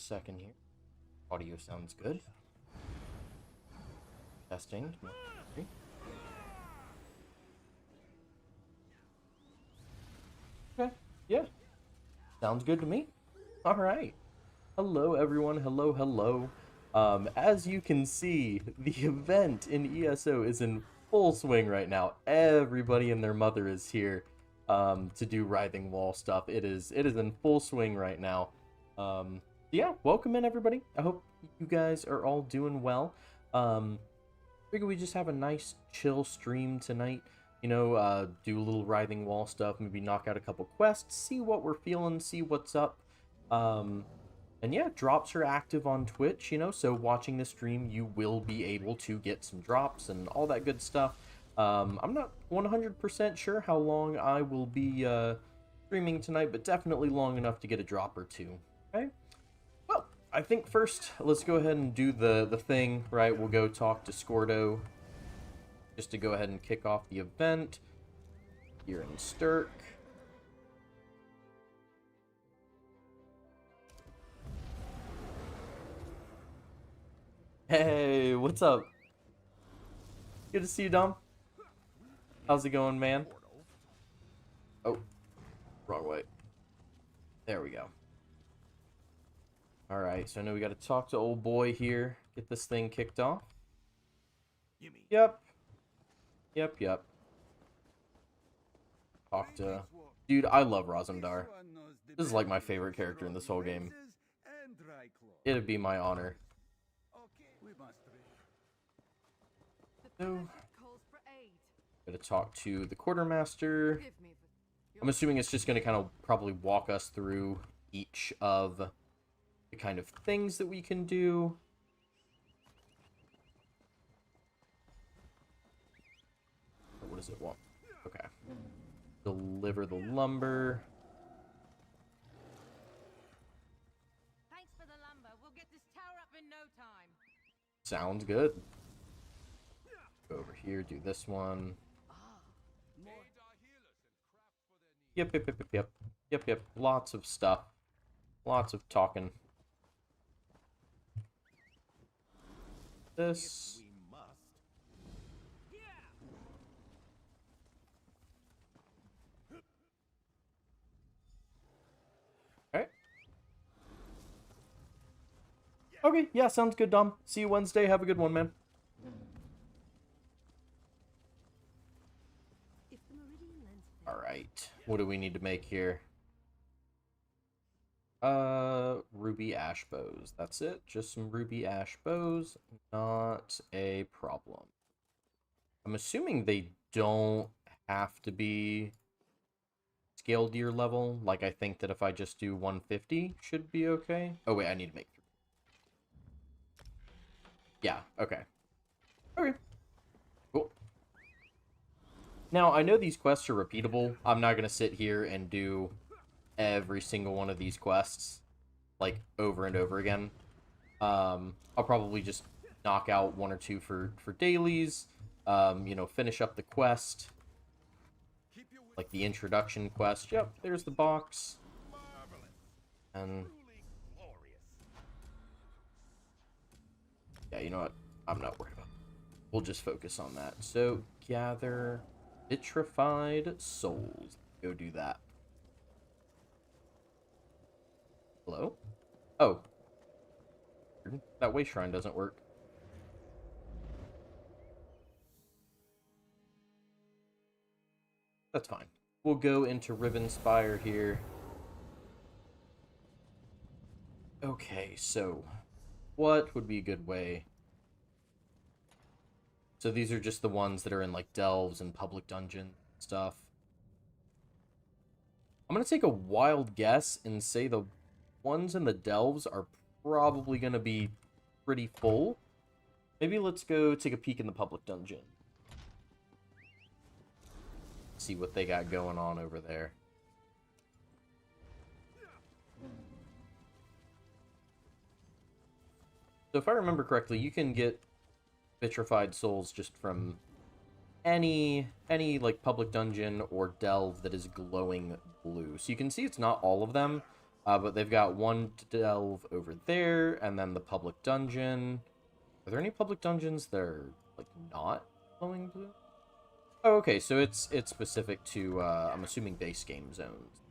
second here. Audio sounds good. Testing. Okay, yeah. Sounds good to me. All right. Hello, everyone. Hello, hello. As you can see, the event in ESO is in full swing right now. Everybody and their mother is here to do Writhing Wall stuff. It is in full swing right now. Yeah, welcome in, everybody. I hope you guys are all doing well. Figure we just have a nice chill stream tonight. You know, do a little Writhing Wall stuff, maybe knock out a couple quests, see what we're feeling, see what's up. And yeah, drops are active on Twitch, you know, so watching the stream, you will be able to get some drops and all that good stuff. I'm not 100% sure how long I will be streaming tonight, but definitely long enough to get a drop or two, okay? Well, I think first, let's go ahead and do the thing, right? We'll go talk to Scordo, just to go ahead and kick off the event here in Stirk. Hey, what's up? Good to see you, Dom. How's it going, man? Oh, wrong way. There we go. Alright, so I know we gotta talk to old boy here. Get this thing kicked off. Yep. Yep. Talk to... Dude, I love Razumdar. This is like my favorite character in this whole game. It'd be my honor. So, gonna talk to the quartermaster. I'm assuming it's just gonna kind of probably walk us through each of the kind of things that we can do. What does it want? Okay. Deliver the lumber. Thanks for the lumber. We'll get this tower up in no time. Sounds good. Go over here, do this one. Yep. Lots of stuff. Lots of talking. This. Alright. Okay, yeah, sounds good, Dom. See you Wednesday. Have a good one, man. Alright, what do we need to make here? Ruby ash bows. That's it. Just some ruby ash bows. Not a problem. I'm assuming they don't have to be scale deer level. Like, I think that if I just do 150, should be okay. Oh, wait, I need to make 3. Yeah, okay. Okay. Cool. Now, I know these quests are repeatable. I'm not going to sit here and do every single one of these quests, like, over and over again. I'll probably just knock out 1 or 2 for dailies, you know, finish up the quest, like the introduction quest. Yep, there's the box. And yeah, you know what? I'm not worried about it. We'll just focus on that. So, gather vitrified souls. Go do that. Hello? Oh. That way shrine doesn't work. That's fine. We'll go into Rivenspire here. Okay, so what would be a good way? So these are just the ones that are in, like, delves and public dungeon stuff. I'm going to take a wild guess and say the ones in the delves are probably going to be pretty full. Maybe let's go take a peek in the public dungeon. See what they got going on over there. So if I remember correctly, you can get vitrified souls just from any like public dungeon or delve that is glowing blue. So you can see it's not all of them. But they've got one delve over there, and then the public dungeon. Are there any public dungeons that are, like, not glowing blue? Oh, okay, so it's specific to, I'm assuming, base game zones.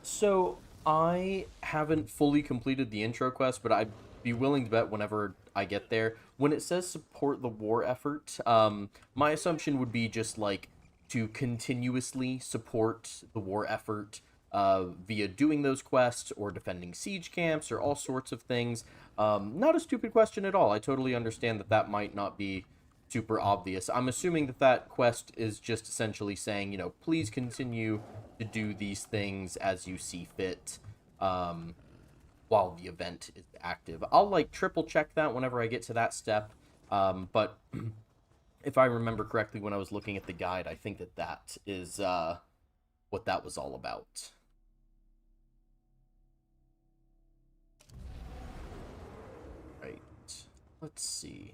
So I haven't fully completed the intro quest, but I'd be willing to bet whenever I get there, when it says support the war effort, my assumption would be just like to continuously support the war effort via doing those quests or defending siege camps or all sorts of things. Not a stupid question at all. I totally understand that that might not be super obvious. I'm assuming that that quest is just essentially saying, you know, please continue to do these things as you see fit while the event is active. I'll, like, triple check that whenever I get to that step, but if I remember correctly when I was looking at the guide, I think that that is what that was all about. Right. Let's see.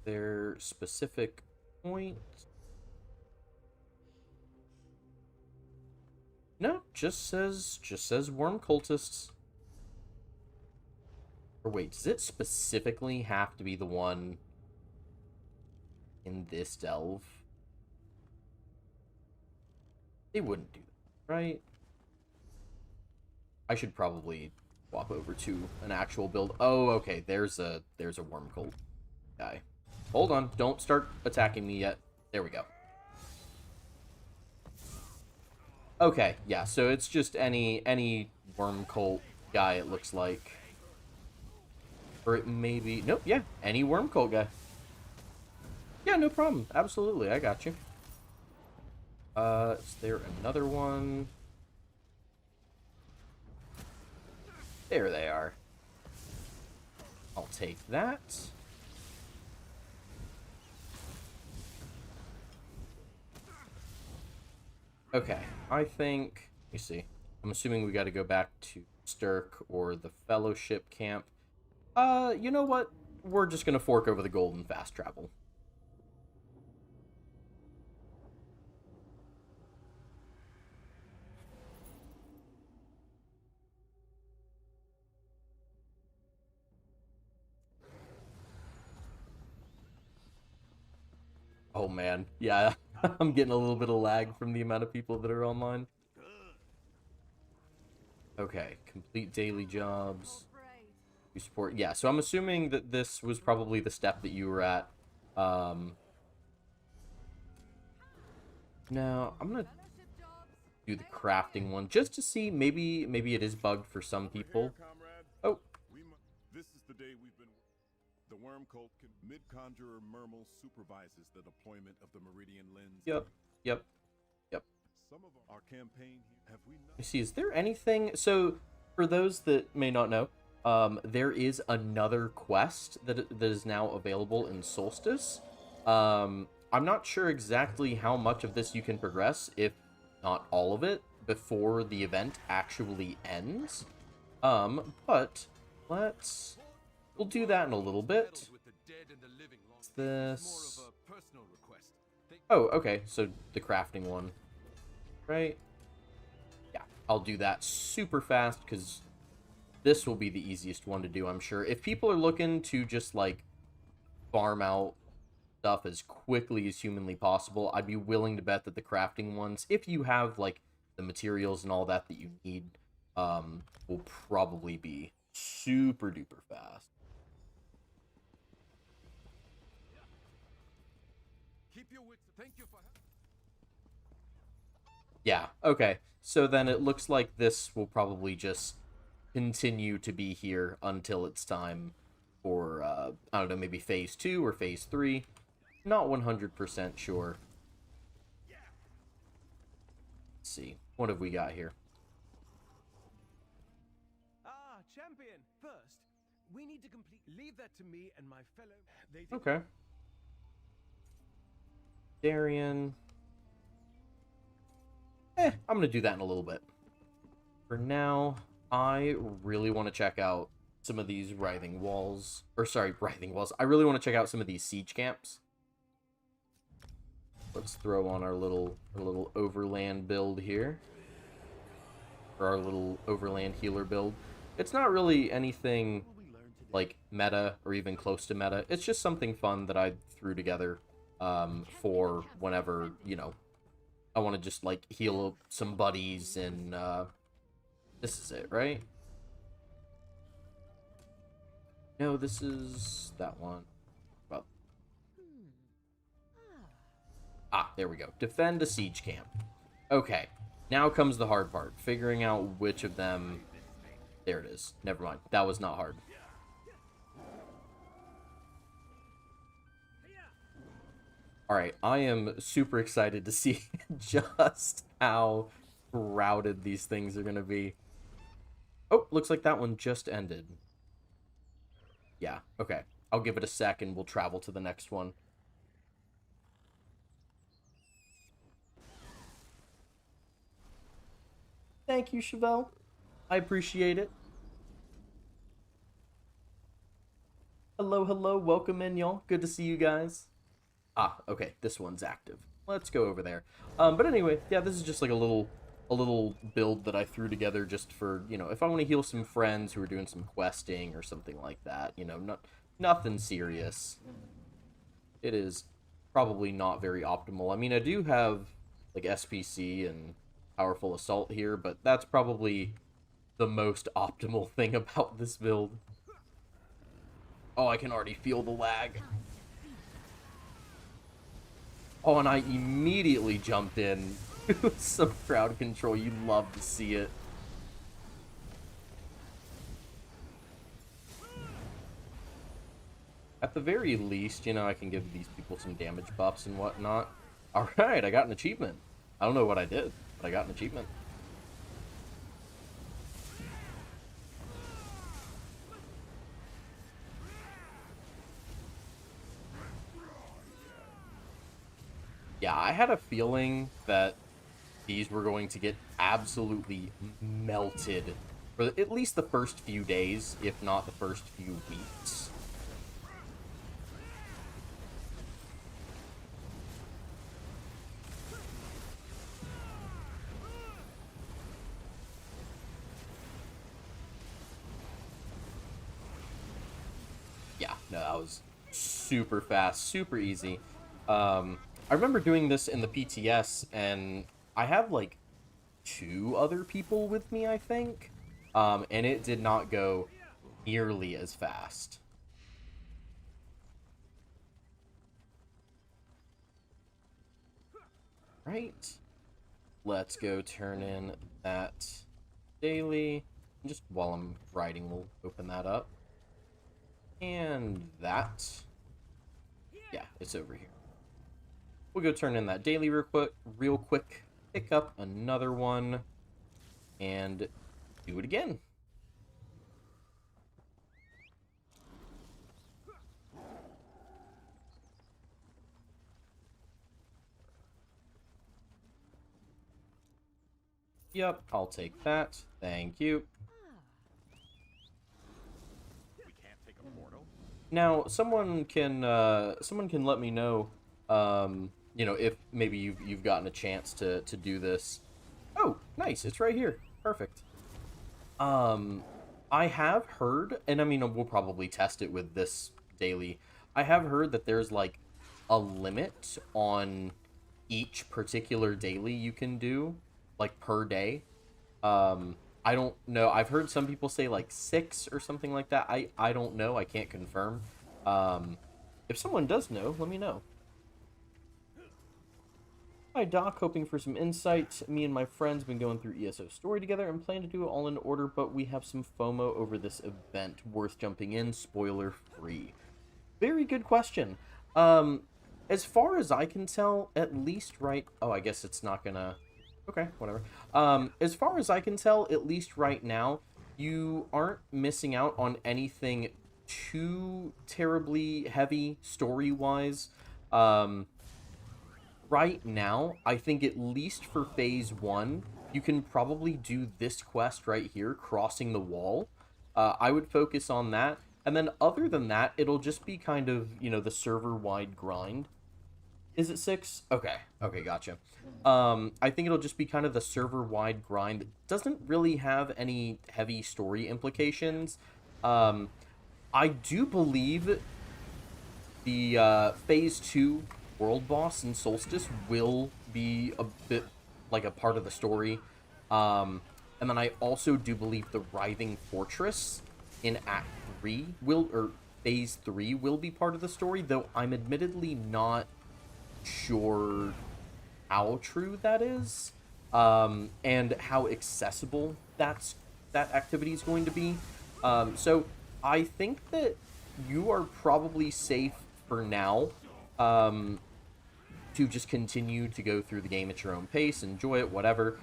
Their specific point. No, just says worm cultists. Or wait, does it specifically have to be the one in this delve? They wouldn't do that, right? I should probably swap over to an actual build. Oh, okay, there's a worm cult guy. Hold on, don't start attacking me yet. There we go. Okay, yeah, so it's just any worm cult guy, it looks like. Or it may be... Nope, yeah, any worm cult guy. Yeah, no problem. Absolutely, I got you. Is there another one? There they are. I'll take that. Okay, I think... Let me see. I'm assuming we got to go back to Stirk or the Fellowship camp. You know what? We're just gonna fork over the gold and fast travel. Oh man, yeah, I'm getting a little bit of lag from the amount of people that are online. Okay, complete daily jobs. You support, yeah, so I'm assuming that this was probably the step that you were at. Now, I'm gonna do the crafting one just to see, maybe it is bugged for some people. Oh. This is the day we've been... The worm cult mid-conjurer Mermal supervises the deployment of the Meridian Lens. Yep. Some of our campaign have we not... Let me see, is there anything... So, for those that may not know, there is another quest that is now available in Solstice. I'm not sure exactly how much of this you can progress, if not all of it, before the event actually ends. But we'll do that in a little bit. What's this? Oh, okay, so the crafting one. Right? Yeah, I'll do that super fast, because this will be the easiest one to do, I'm sure. If people are looking to just, like, farm out stuff as quickly as humanly possible, I'd be willing to bet that the crafting ones, if you have, like, the materials and all that you need, will probably be super duper fast. Keep your wits. Thank you for... Yeah, okay. So then it looks like this will probably just continue to be here until it's time for, I don't know, maybe Phase 2 or Phase 3. Not 100% sure. Let's see. What have we got here? Ah, champion. First, we need to complete... Leave that to me and my fellow... Okay. Darian. I'm gonna do that in a little bit. For now, I really want to check out some of these writhing walls. Or, sorry, writhing walls. I really want to check out some of these siege camps. Let's throw on our little overland build here. Or our little overland healer build. It's not really anything like meta or even close to meta. It's just something fun that I threw together for whenever, you know, I want to just like heal some buddies, and this is it, right? No, this is that one. Well, there we go. Defend a siege camp. Okay, now comes the hard part. Figuring out which of them... There it is. Never mind. That was not hard. Alright, I am super excited to see just how crowded these things are going to be. Oh, looks like that one just ended. Yeah, okay. I'll give it a sec and we'll travel to the next one. Thank you, Chevelle. I appreciate it. Hello, hello. Welcome in, y'all. Good to see you guys. Okay. This one's active. Let's go over there. But anyway, yeah, this is just like a little build that I threw together just for, you know, if I want to heal some friends who are doing some questing or something like that. You know, nothing serious. It is probably not very optimal. I mean, I do have like SPC and powerful assault here, but that's probably the most optimal thing about this build. Oh, I can already feel the lag. Oh, and I immediately jumped in with some crowd control. You love to see it. At the very least, you know, I can give these people some damage buffs and whatnot. Alright, I got an achievement. I don't know what I did, but I got an achievement. Yeah, I had a feeling that these were going to get absolutely melted for at least the first few days, if not the first few weeks. Yeah, no, that was super fast, super easy. I remember doing this in the PTS, and I had like 2 other people with me, I think, and it did not go nearly as fast. Right. Let's go turn in that daily. Just while I'm writing, we'll open that up. And that. Yeah, it's over here. We'll go turn in that daily real quick, pick up another one, and do it again. Yep, I'll take that. Thank you. We can't take a portal. Now, someone can let me know, you know, if maybe you've gotten a chance to do this. Oh, nice, it's right here. Perfect. I have heard, and I mean, we'll probably test it with this daily. I have heard that there's like a limit on each particular daily you can do, like per day. I don't know. I've heard some people say like 6 or something like that. I don't know. I can't confirm. If someone does know, let me know. Hi, Doc. Hoping for some insight. Me and my friends been going through ESO story together and plan to do it all in order, but we have some FOMO over this event. Worth jumping in, spoiler free. Very good question. As far as I can tell, at least right... Oh, I guess it's not gonna... Okay, whatever. As far as I can tell, at least right now, you aren't missing out on anything too terribly heavy story-wise. Right now, I think at least for Phase 1, you can probably do this quest right here, Crossing the Wall, I would focus on that. And then other than that, it'll just be kind of, you know, the server-wide grind. Is it 6? Okay. Okay, gotcha. I think it'll just be kind of the server-wide grind. It doesn't really have any heavy story implications. I do believe the Phase 2 world boss in Solstice will be a bit like a part of the story. And then I also do believe the Writhing Fortress in Act 3 will, or Phase 3 will be part of the story, though I'm admittedly not sure how true that is, and how accessible that activity is going to be. So I think that you are probably safe for now, to just continue to go through the game at your own pace, enjoy it, whatever.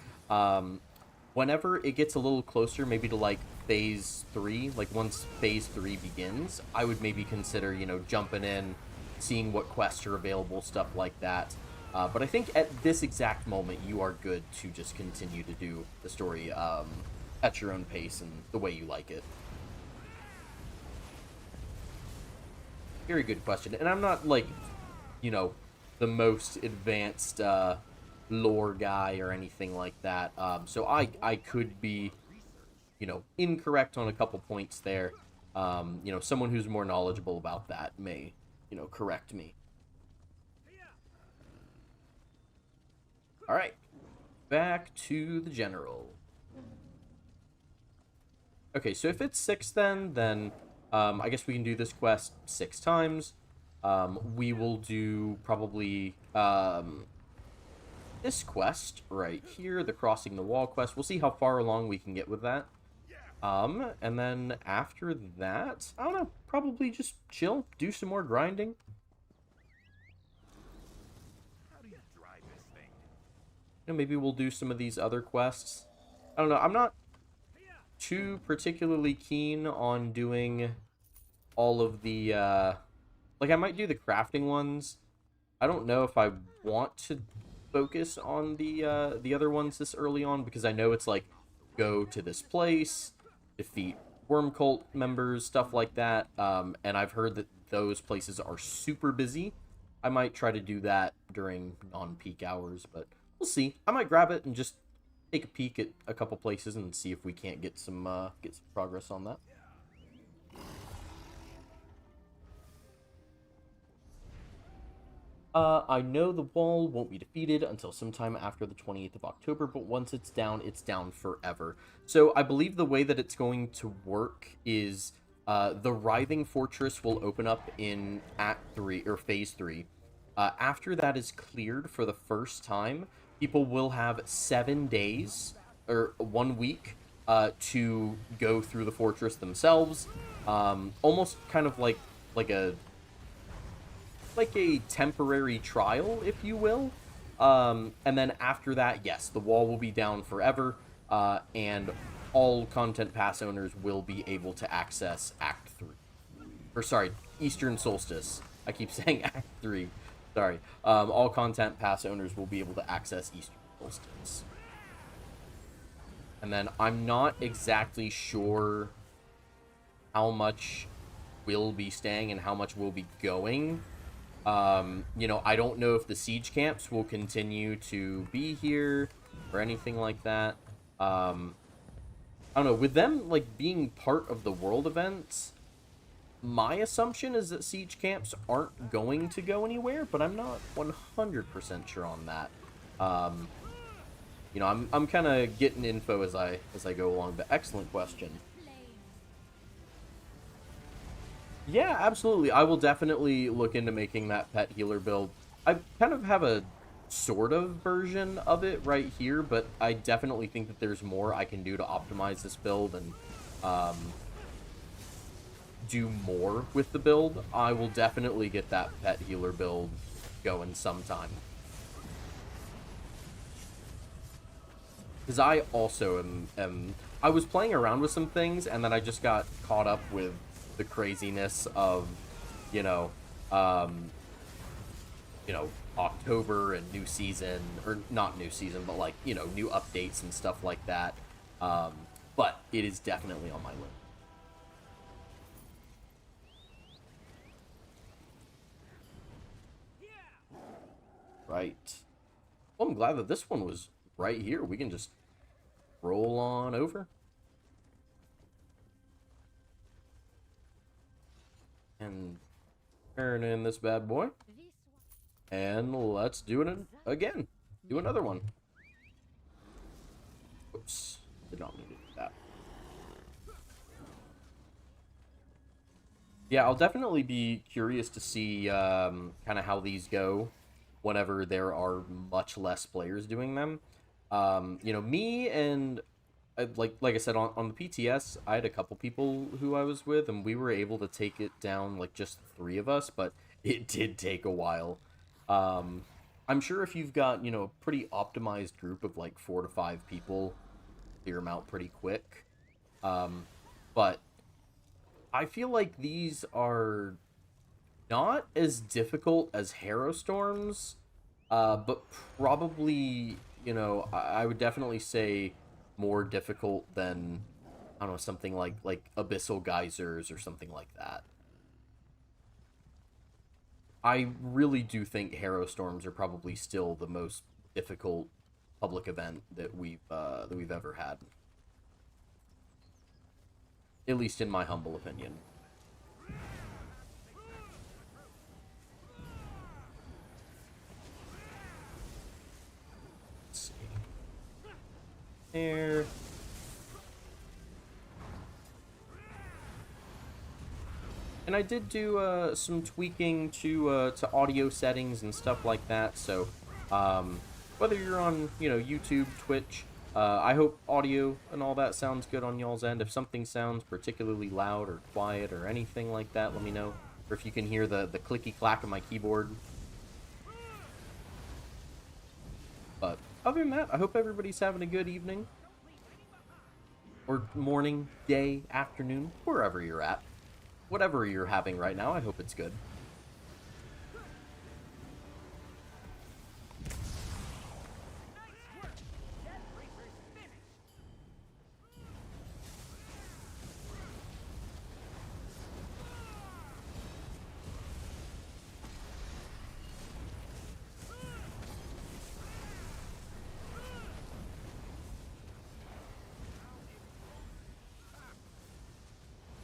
Whenever it gets a little closer, maybe to like Phase 3, like once Phase 3 begins, I would maybe consider, you know, jumping in, seeing what quests are available, stuff like that. But I think at this exact moment, you are good to just continue to do the story at your own pace and the way you like it. Very good question. And I'm not, like, you know, the most advanced lore guy or anything like that. So I could be, you know, incorrect on a couple points there. You know, someone who's more knowledgeable about that may, you know, correct me. All right, back to the general. Okay, so if it's 6 then I guess we can do this quest 6 times. We will do probably this quest right here, the Crossing the Wall quest. We'll see how far along we can get with that. And then after that, I don't know, probably just chill, do some more grinding. You know, maybe we'll do some of these other quests. I don't know, I'm not too particularly keen on doing all of the, like, I might do the crafting ones. I don't know if I want to focus on the other ones this early on, because I know it's like, go to this place, defeat Worm Cult members, stuff like that, and I've heard that those places are super busy. I might try to do that during non-peak hours, but we'll see. I might grab it and just take a peek at a couple places and see if we can't get some progress on that. I know the wall won't be defeated until sometime after the 28th of October, but once it's down forever. So I believe the way that it's going to work is the Writhing Fortress will open up in Act 3, or Phase 3. After that is cleared for the first time, people will have 7 days, or 1 week, to go through the fortress themselves. Almost kind of like a temporary trial, if you will. And then after that, yes, the wall will be down forever, and all Content Pass owners will be able to access Act 3. Or, sorry, Eastern Solstice. I keep saying Act 3. Sorry. All Content Pass owners will be able to access Eastern Solstice. And then I'm not exactly sure how much will be staying and how much will be going. You know, I don't know if the siege camps will continue to be here or anything like that. I don't know, with them, like, being part of the world events, my assumption is that siege camps aren't going to go anywhere, but I'm not 100% sure on that. You know, I'm kind of getting info as I go along, but excellent question. Yeah, absolutely. I will definitely look into making that pet healer build. I kind of have a sort of version of it right here, but I definitely think that there's more I can do to optimize this build and do more with the build. I will definitely get that pet healer build going sometime. Because I also am I was playing around with some things, and then I just got caught up with the craziness of, you know, October and new season, or not new season, but, like, you know, new updates and stuff like that. But it is definitely on my list. Right. Well, I'm glad that this one was right here. We can just roll on over. And turn in this bad boy. And let's do it again. Do another one. Oops. Did not mean to do that. Yeah, I'll definitely be curious to see kind of how these go whenever there are much less players doing them. You know, me and like I said on the PTS, I had a couple people who I was with, and we were able to take it down like just the three of us, but it did take a while. I'm sure if you've got, you know, a pretty optimized group of like 4 to 5 people, clear them out pretty quick. But I feel like these are not as difficult as Harrow Storms, but probably, you know, I would definitely say more difficult than, I don't know, something like Abyssal Geysers or something like that. I really do think Harrow Storms are probably still the most difficult public event that we've ever had, at least in my humble opinion. Let's see. There. And I did do some tweaking to audio settings and stuff like that. So whether you're on, you know, YouTube, Twitch, I hope audio and all that sounds good on y'all's end. If something sounds particularly loud or quiet or anything like that, let me know. Or if you can hear the clicky clack of my keyboard. But other than that, I hope everybody's having a good evening. Or morning, day, afternoon, wherever you're at. Whatever you're having right now, I hope it's good.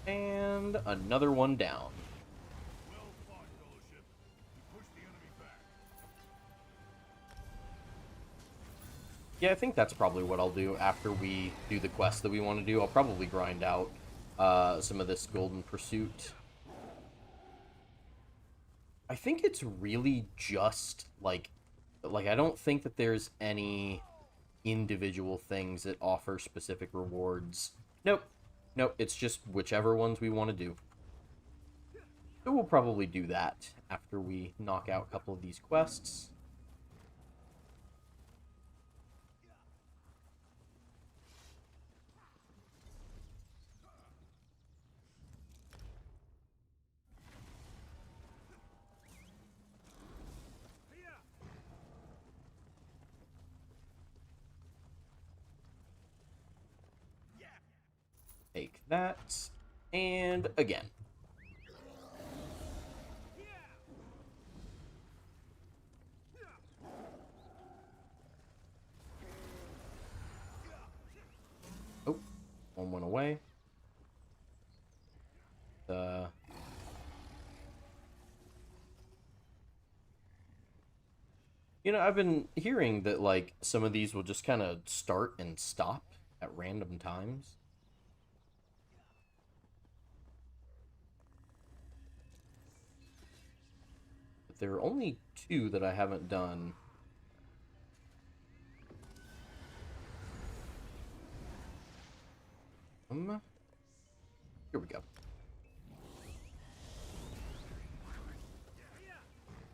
And another one down. Well fought, Fellowship. You pushed the enemy back. Yeah, I think that's probably what I'll do after we do the quest that we want to do. I'll probably grind out some of this Golden Pursuit. I think it's really just, like I don't think that there's any individual things that offer specific rewards. Nope. Nope, it's just whichever ones we want to do. So we'll probably do that after we knock out a couple of these quests. Take that, and again. Oh, one went away. You know, I've been hearing that, like, some of these will just kind of start and stop at random times. But there are only 2 that I haven't done. Here we go.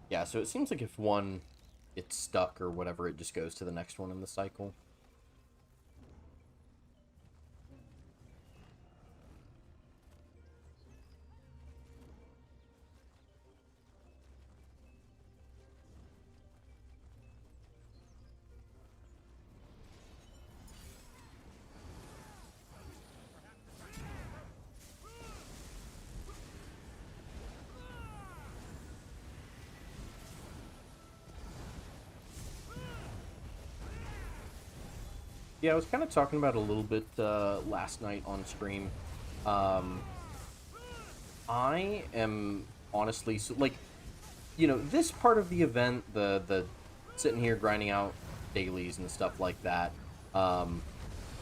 Yeah, so it seems like if one gets stuck or whatever, it just goes to the next one in the cycle. Yeah, I was kind of talking about it a little bit last night on stream. I am honestly like, this part of the event, the sitting here grinding out dailies and stuff like that. Um,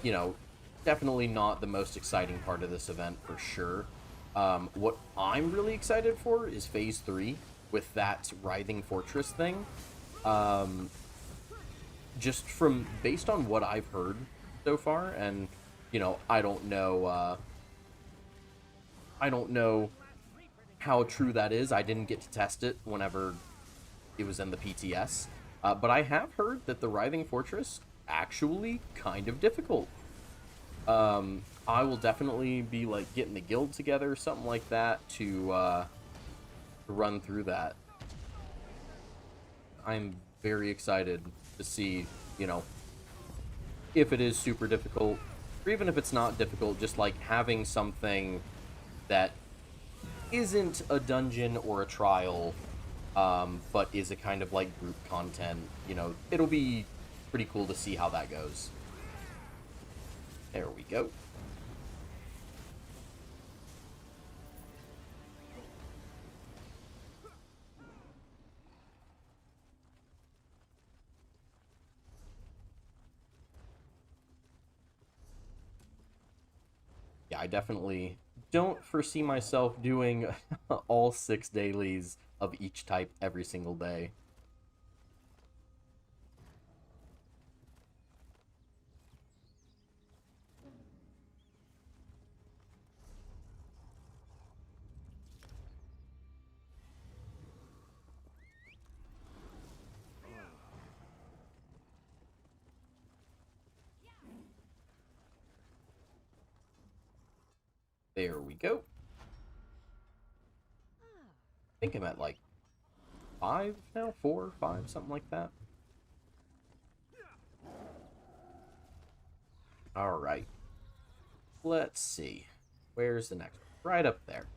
you know, Definitely not the most exciting part of this event for sure. What I'm really excited for is Phase 3 with that Writhing Fortress thing. Um, just from based on what I've heard so far, and I don't know how true that is. I didn't get to test it whenever it was in the PTS, but I have heard that the Writhing Fortress actually kind of difficult. I will definitely be like getting the guild together, something like that, to run through that. I'm very excited to see, if it is super difficult, or even if it's not difficult, just like having something that isn't a dungeon or a trial, but is a kind of like group content. It'll be pretty cool to see how that goes. There we go. Yeah, I definitely don't foresee myself doing all 6 dailies of each type every single day. There we go. I think I'm at like 5 now, 4, 5, something like that. All right. Let's see. Where's the next one? Right up there.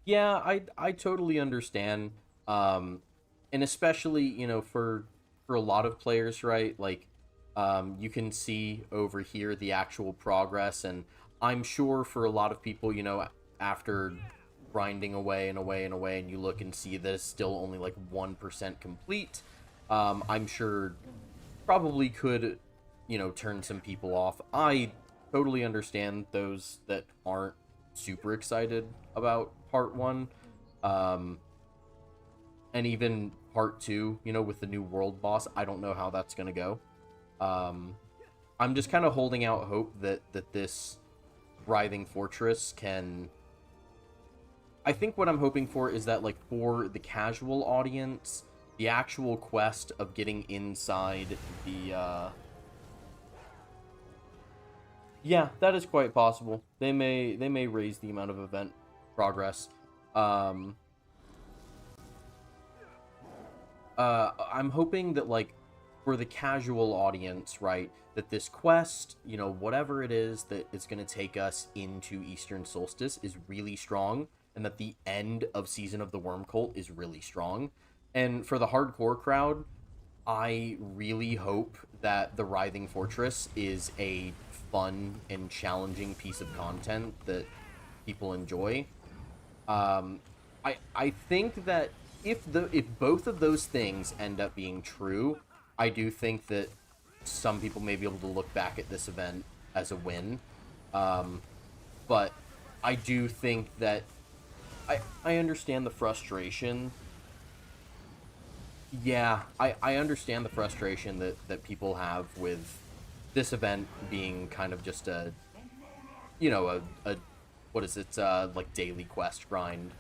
Yeah, I totally understand. And especially, for a lot of players, right? Like, you can see over here the actual progress, and I'm sure for a lot of people, after grinding away and away and away, and you look and see that it's still only like 1% complete, I'm sure probably could, turn some people off. I totally understand those that aren't super excited about part 1. Um, and even part 2, with the new world boss. I don't know how that's going to go. I'm just kind of holding out hope that this Writhing Fortress can... I think what I'm hoping for is that, like, for the casual audience, the actual quest of getting inside the, Yeah, that is quite possible. They may raise the amount of event progress. I'm hoping that, like, for the casual audience, right, that this quest, whatever it is that is going to take us into Eastern Solstice is really strong, and that the end of Season of the Worm Cult is really strong. And for the hardcore crowd, I really hope that the Writhing Fortress is a fun and challenging piece of content that people enjoy. I think that if both of those things end up being true, I do think that some people may be able to look back at this event as a win. But I do think that I understand the frustration. Yeah, I understand the frustration that people have with this event being kind of just a what is it, like daily quest grind.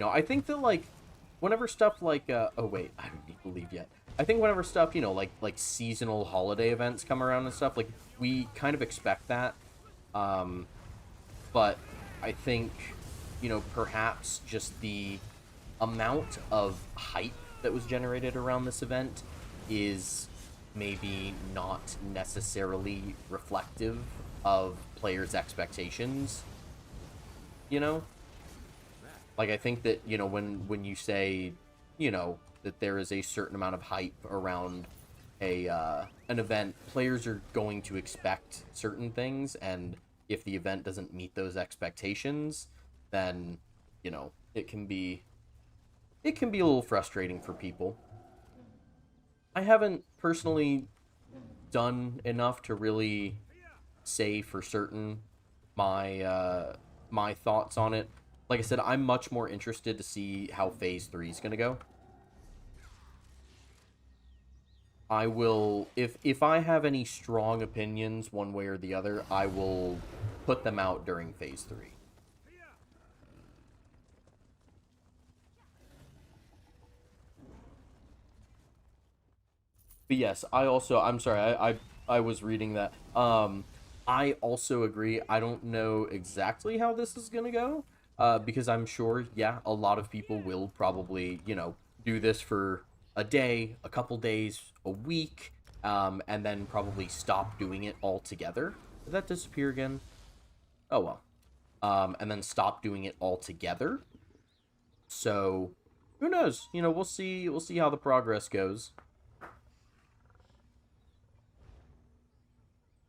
I think that, like, whenever stuff like, oh wait, I don't need to leave yet. I think whenever stuff, like seasonal holiday events come around and stuff, like, we kind of expect that. But I think, perhaps just the amount of hype that was generated around this event is maybe not necessarily reflective of players' expectations. you know? Like, I think that, you know, when you say, you know, that there is a certain amount of hype around an event, players are going to expect certain things, and if the event doesn't meet those expectations, then, you know, it can be a little frustrating for people. I haven't personally done enough to really say for certain my thoughts on it. Like I said, I'm much more interested to see how Phase 3 is going to go. I will, if I have any strong opinions one way or the other, I will put them out during Phase 3. But yes, I'm sorry, I was reading that. I also agree. I don't know exactly how this is gonna go, because I'm sure, yeah, a lot of people will probably, you know, do this for a day, a couple days, a week, and then probably stop doing it altogether. Did that disappear again? Oh well. And then stop doing it altogether. So, who knows? You know, we'll see. We'll see how the progress goes.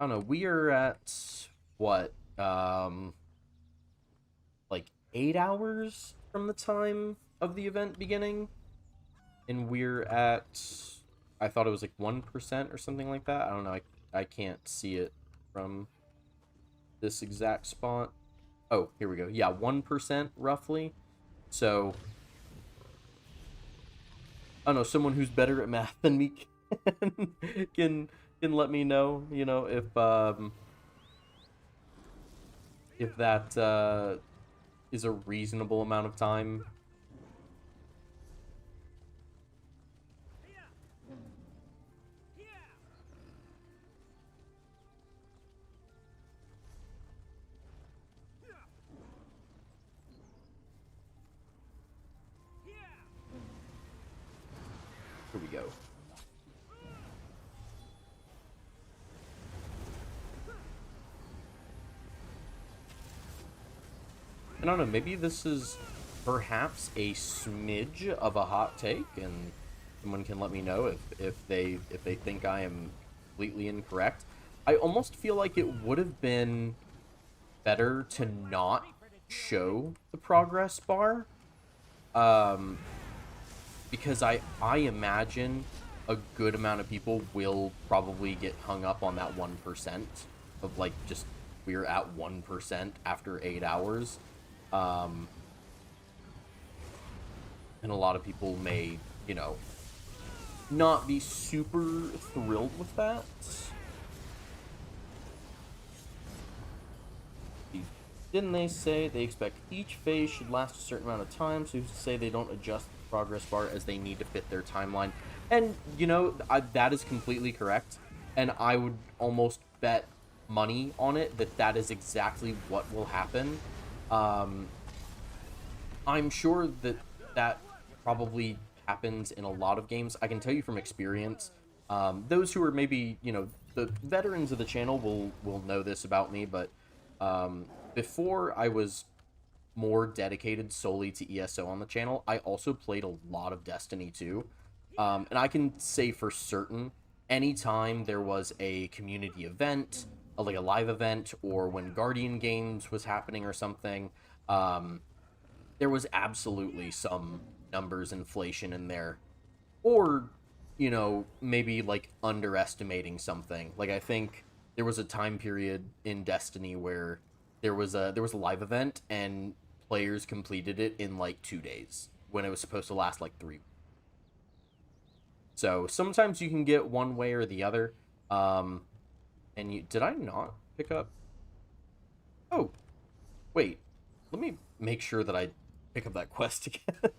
I don't know. We are at what? Like 8 hours from the time of the event beginning, and we're at. I thought it was like 1% or something like that. I don't know. I can't see it from this exact spot. Oh, here we go. Yeah, 1% roughly. So, I don't know. Someone who's better at math than me can can let me know. You know, if that is a reasonable amount of time. Here we go. I don't know, maybe this is perhaps a smidge of a hot take, and someone can let me know if they think I am completely incorrect. I almost feel like it would have been better to not show the progress bar, um, because I imagine a good amount of people will probably get hung up on that 1% of like just we're at 1% after 8 hours. Um, and a lot of people may, you know, not be super thrilled with that. Didn't they say they expect each phase should last a certain amount of time, so who's to say they don't adjust the progress bar as they need to fit their timeline? And, you know, that is completely correct, and I would almost bet money on it that that is exactly what will happen. I'm sure that that probably happens in a lot of games. I can tell you from experience. Those who are maybe, you know, the veterans of the channel will know this about me, but before I was more dedicated solely to ESO on the channel, I also played a lot of Destiny 2. And I can say for certain, anytime there was a community event, like a live event, or when Guardian Games was happening or something, there was absolutely some numbers inflation in there. Or, you know, maybe like underestimating something. Like I think there was a time period in Destiny where there was a live event and players completed it in like 2 days when it was supposed to last like 3. So sometimes you can get one way or the other. And did I not pick up? Oh, wait. Let me make sure that I pick up that quest again.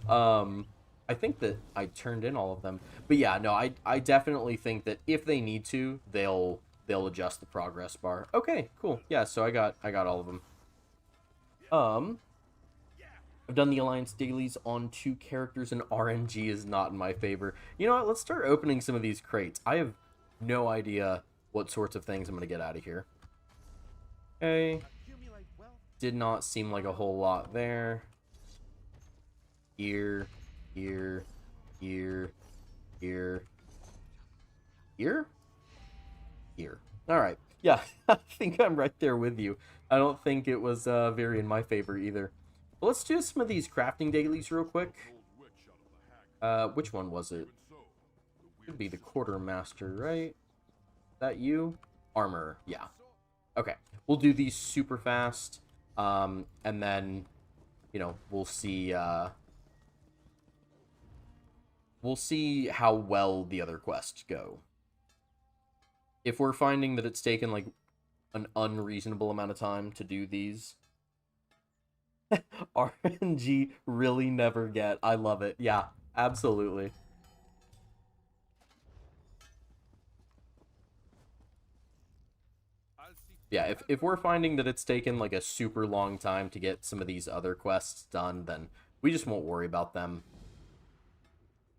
I think that I turned in all of them. But yeah, no, I definitely think that if they need to, they'll adjust the progress bar. Okay, cool. Yeah, so I got all of them. I've done the Alliance dailies on 2 characters, and RNG is not in my favor. You know what? Let's start opening some of these crates. I have no idea what sorts of things I'm going to get out of here. Okay. Accumulate wealth did not seem like a whole lot there. Here, here, here, here, here, here. All right. Yeah, I think I'm right there with you. I don't think it was very in my favor either. Well, let's do some of these crafting dailies real quick. Which one was it? Should be the quartermaster, right? Is that you? Armor, yeah. Okay, we'll do these super fast, and then, you know, we'll see how well the other quests go. If we're finding that it's taken, like, an unreasonable amount of time to do these, RNG really never get. I love it. Yeah, absolutely. Yeah, if we're finding that it's taken like a super long time to get some of these other quests done, then we just won't worry about them.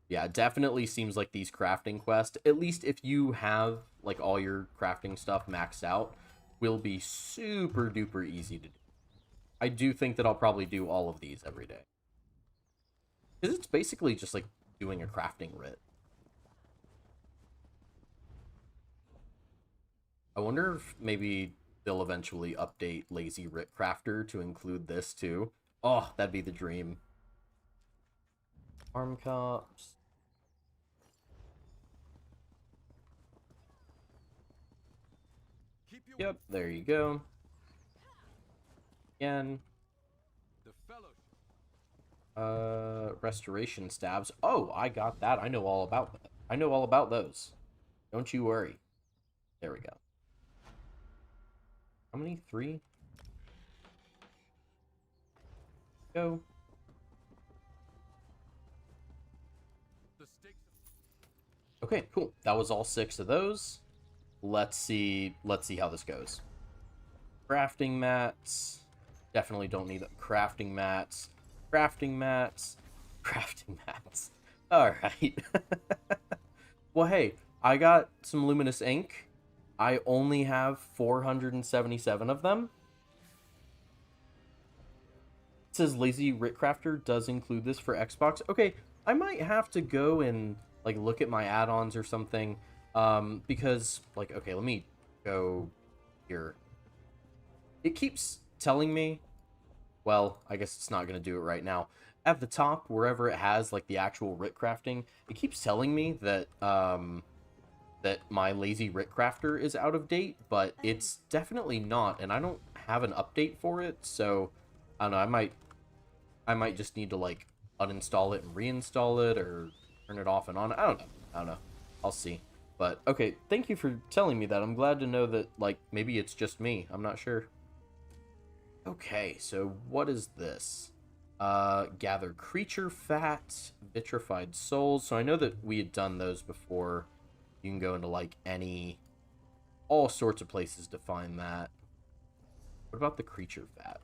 Yeah, it definitely seems like these crafting quests, at least if you have like all your crafting stuff maxed out, will be super duper easy to do. I do think that I'll probably do all of these every day. Because it's basically just like doing a crafting writ. I wonder if maybe they'll eventually update Lazy Writ Crafter to include this too. Oh, that'd be the dream. Arm cups. Yep, there you go. Again. Restoration stabs. Oh, I got that. I know all about that. I know all about those. Don't you worry. There we go. How many? 3? Go. Okay, cool. That was all 6 of those. Let's see how this goes. Crafting mats. Definitely don't need them. Crafting mats. Crafting mats. Crafting mats. Alright. Well, hey, I got some luminous ink. I only have 477 of them. It says Lazy Writ Crafter does include this for Xbox. Okay, I might have to go and like look at my add-ons or something. Because like, okay, let me go here. It keeps telling me, well, I guess it's not going to do it right now. At the top, wherever it has like the actual writ crafting, it keeps telling me that that my Lazy Writ Crafter is out of date, but it's definitely not, and I don't have an update for it, so I don't know, I might just need to like uninstall it and reinstall it or turn it off and on. I don't know. I'll see. But okay, thank you for telling me that. I'm glad to know that like maybe it's just me. I'm not sure. Okay, so what is this? Gather creature fat, vitrified souls. So I know that we had done those before. You can go into like all sorts of places to find that. What about the creature fat?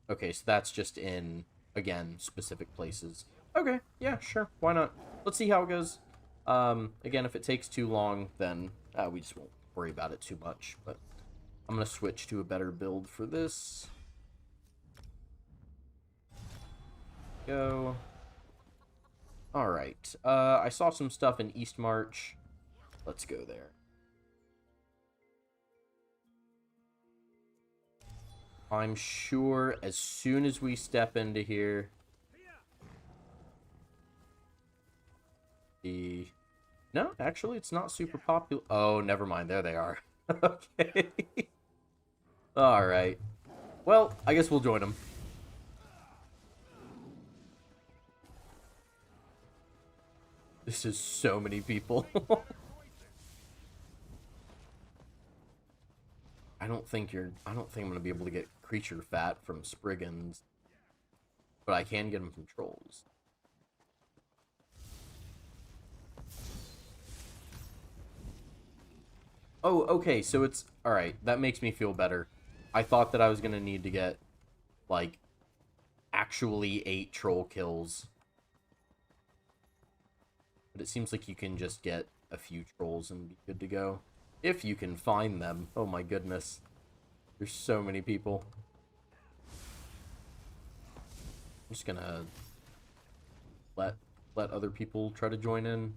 Okay, so that's just in, again, specific places. Okay, yeah, sure, why not? Let's see how it goes. Again, if it takes too long, then we just won't worry about it too much. But I'm going to switch to a better build for this. Go. Alright, I saw some stuff in East March. Let's go there. I'm sure as soon as we step into here... No, actually, it's not super popular. Oh, never mind. There they are. Okay. Alright. Well, I guess we'll join them. This is so many people. I don't think I'm gonna be able to get creature fat from Spriggans, but I can get them from trolls. Oh, okay, so it's alright. That makes me feel better. I thought that I was gonna need to get like actually 8 troll kills. But it seems like you can just get a few trolls and be good to go. If you can find them. Oh my goodness. There's so many people. I'm just gonna let other people try to join in.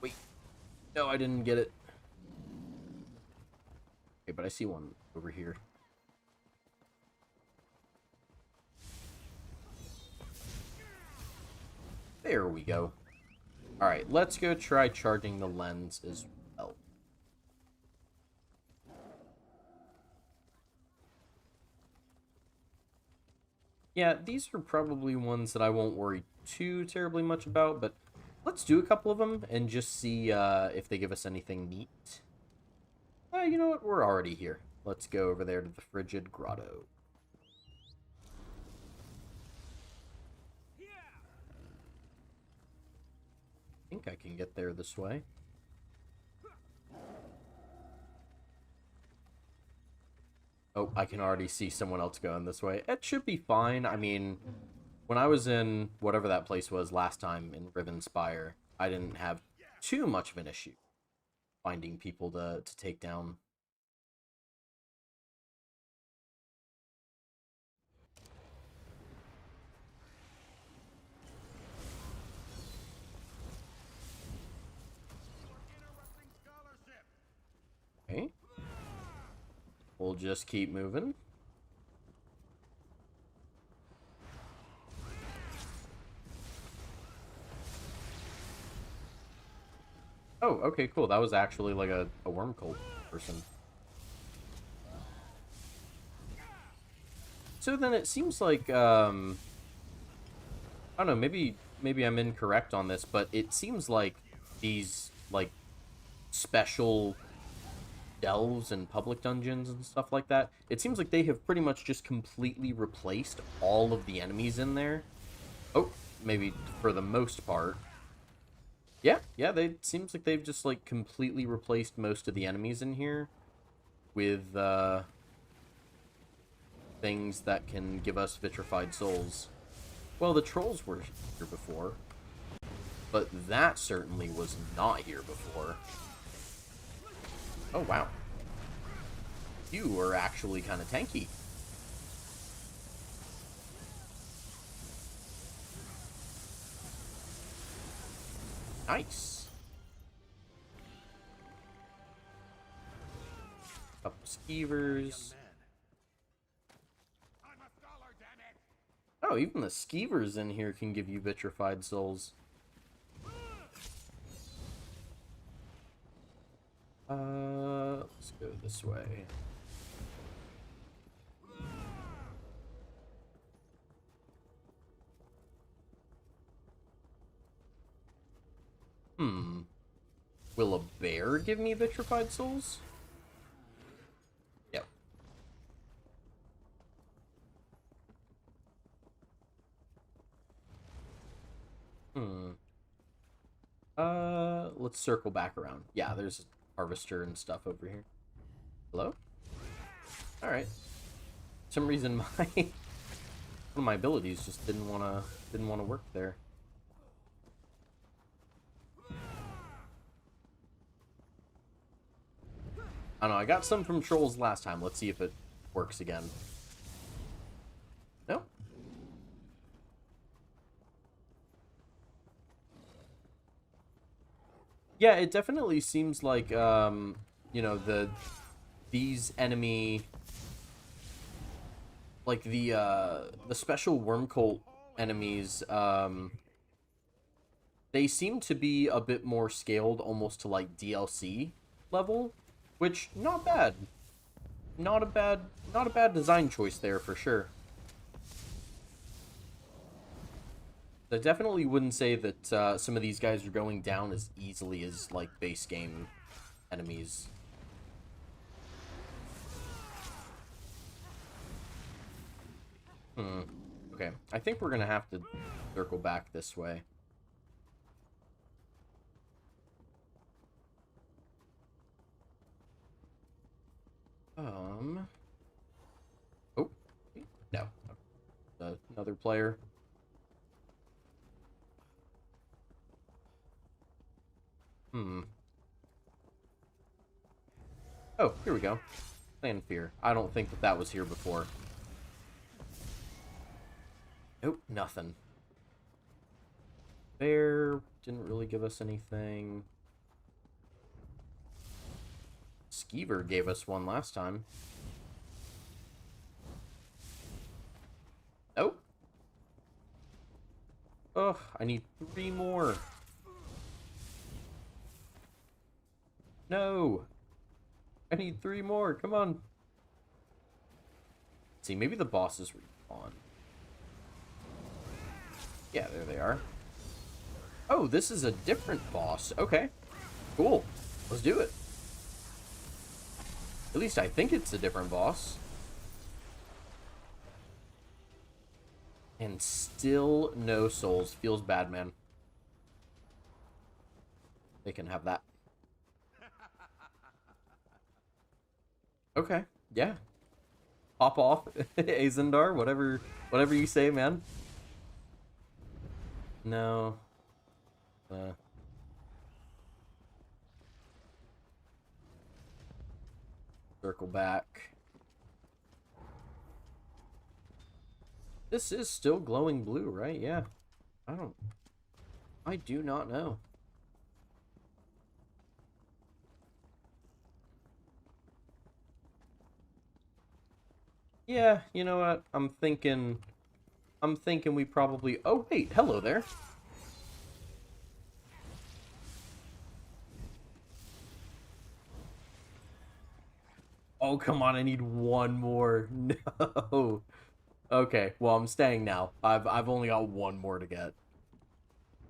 Wait. No, I didn't get it. Okay, but I see one over here. There we go. Alright, let's go try charging the lens as well. Yeah, these are probably ones that I won't worry too terribly much about, but let's do a couple of them and just see if they give us anything neat. You know what? We're already here. Let's go over there to the Frigid Grotto. I think I can get there this way. Oh, I can already see someone else going this way. It should be fine. I mean, when I was in whatever that place was last time in Rivenspire, I didn't have too much of an issue finding people to take down. Okay. We'll just keep moving. Oh, okay, cool. That was actually like a worm cult person. So then it seems like, I don't know, maybe I'm incorrect on this, but it seems like these, like, special delves and public dungeons and stuff like that, it seems like they have pretty much just completely replaced all of the enemies in there. Oh, maybe for the most part. Yeah, seems like they've just, like, completely replaced most of the enemies in here with, things that can give us vitrified souls. Well, the trolls were here before, but that certainly was not here before. Oh, wow. You are actually kind of tanky. Nice. Couple skeevers. Oh, even the skeevers in here can give you vitrified souls. Let's go this way. Will a bear give me vitrified souls? Yep. Let's circle back around. Yeah, there's a harvester and stuff over here. Hello? Alright. For some reason one of my abilities just didn't wanna work there. I don't know, I got some from trolls last time. Let's see if it works again. No? Yeah, it definitely seems like, you know, these enemy, like the special worm cult enemies, they seem to be a bit more scaled, almost to like DLC level, which not bad. Not a bad design choice there for sure. I definitely wouldn't say that some of these guys are going down as easily as like base game enemies. Okay, I think we're gonna have to circle back this way. Oh, no. Another player. Oh, here we go. Clan Fear. I don't think that that was here before. Nope, nothing. Bear didn't really give us anything. Skeever gave us one last time. Nope. Ugh, I need 3 more. No. I need 3 more. Come on. Let's see, maybe the bosses respawn. Yeah, there they are. Oh, this is a different boss. Okay. Cool. Let's do it. At least I think it's a different boss. And still no souls. Feels bad, man. They can have that. Okay. Yeah. Pop off, Azendar. Whatever you say, man. No. Circle back. This is still glowing blue, right? Yeah. I do not know. Yeah, you know what? I'm thinking we probably... Oh, wait. Hello there. Oh, come on. I need 1 more. No. Okay, well, I'm staying now. I've only got 1 more to get.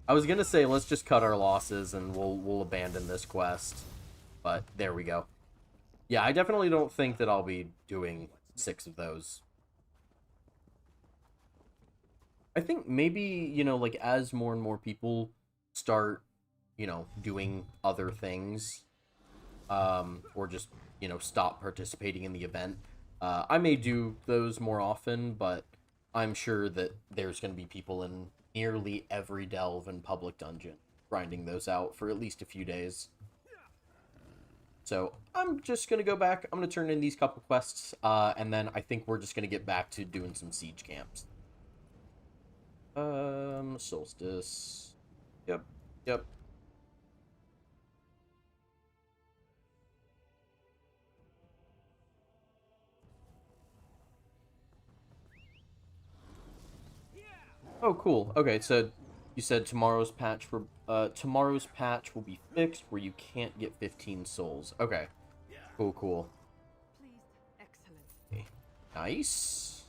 I was gonna say, let's just cut our losses and we'll abandon this quest. But there we go. Yeah, I definitely don't think that I'll be doing 6 of those. I think maybe, you know, like, as more and more people start, you know, doing other things, or just, you know, stop participating in the event, I may do those more often, but I'm sure that there's going to be people in nearly every delve and public dungeon grinding those out for at least a few days. So I'm just going to go back. I'm going to turn in these couple quests, and then I think we're just going to get back to doing some siege camps. Solstice. Yep. Oh, cool. Okay, so you said tomorrow's patch will be fixed where you can't get 15 souls. Okay. Cool. Please, excellent. Okay. Nice.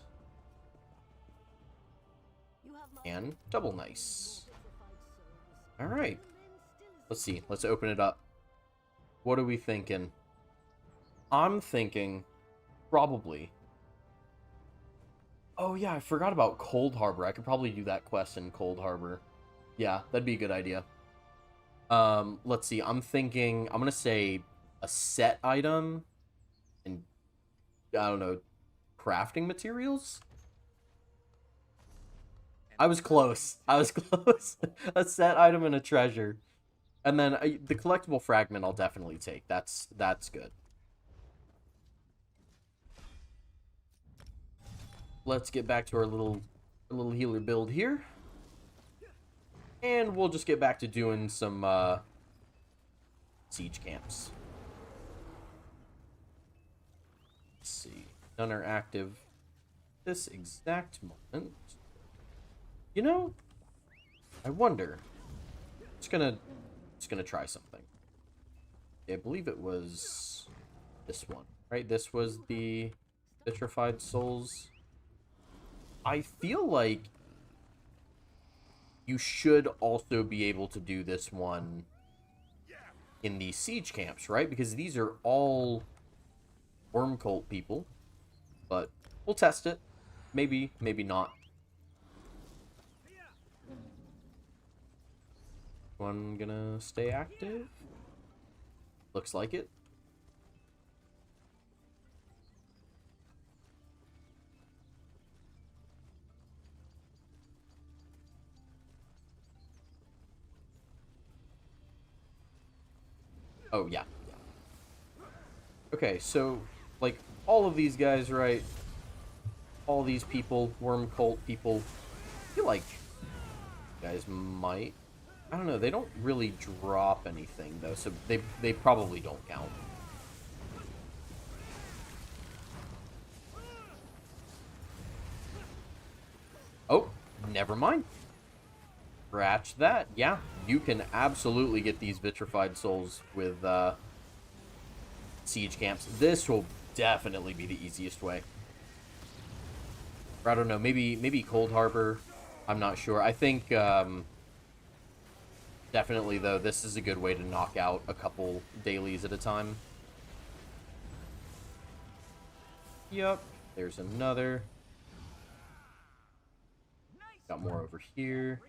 You have my And double nice. Alright. Let's see. Let's open it up. What are we thinking? I'm thinking probably... Oh, yeah, I forgot about Cold Harbor. I could probably do that quest in Cold Harbor. Yeah, that'd be a good idea. Let's see. I'm thinking... I'm going to say a set item and, I don't know, crafting materials? I was close. A set item and a treasure. And then the collectible fragment I'll definitely take. That's good. Let's get back to our little healer build here. And we'll just get back to doing some siege camps. Let's see. None are active this exact moment. You know, I wonder. Just gonna try something. I believe it was this one, right? This was the Vitrified Souls. I feel like you should also be able to do this one in these siege camps, right? Because these are all worm cult people. But we'll test it. Maybe not. One gonna stay active? Looks like it. Oh, yeah. Okay, so, like, all of these guys, right? All these people, worm cult people, I feel like you guys might... I don't know, they don't really drop anything, though, so they probably don't count. Oh, never mind. Scratch that. Yeah, you can absolutely get these vitrified souls with siege camps. This will definitely be the easiest way. Or I don't know, maybe Cold Harbor. I'm not sure. I think definitely though, this is a good way to knock out a couple dailies at a time. Yep, there's another. Got more over here.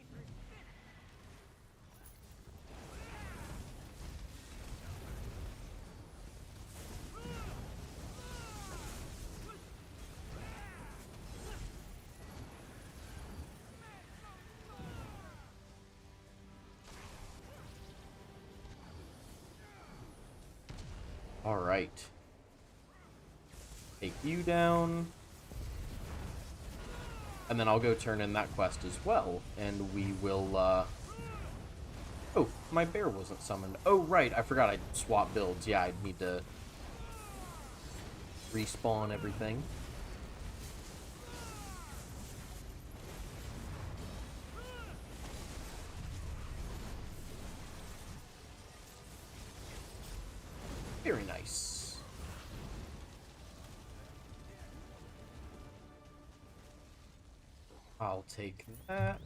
All right. Take you down. And then I'll go turn in that quest as well. And we will, Oh, my bear wasn't summoned. Oh, right. I forgot I swapped builds. Yeah, I'd need to respawn everything. Very nice. I'll take that.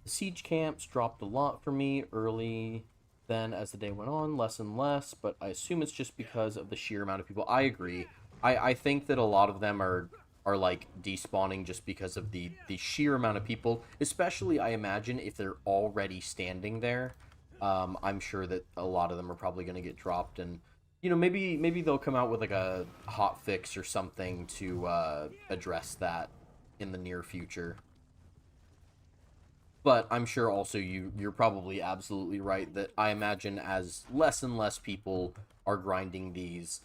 The siege camps dropped a lot for me early. Then, as the day went on, less and less, but I assume it's just because of the sheer amount of people. I agree. I think that a lot of them are like despawning just because of the sheer amount of people, especially I imagine if they're already standing there. I'm sure that a lot of them are probably going to get dropped, and you know, maybe they'll come out with like a hot fix or something to address that in the near future. But I'm sure also you're probably absolutely right that I imagine as less and less people are grinding these,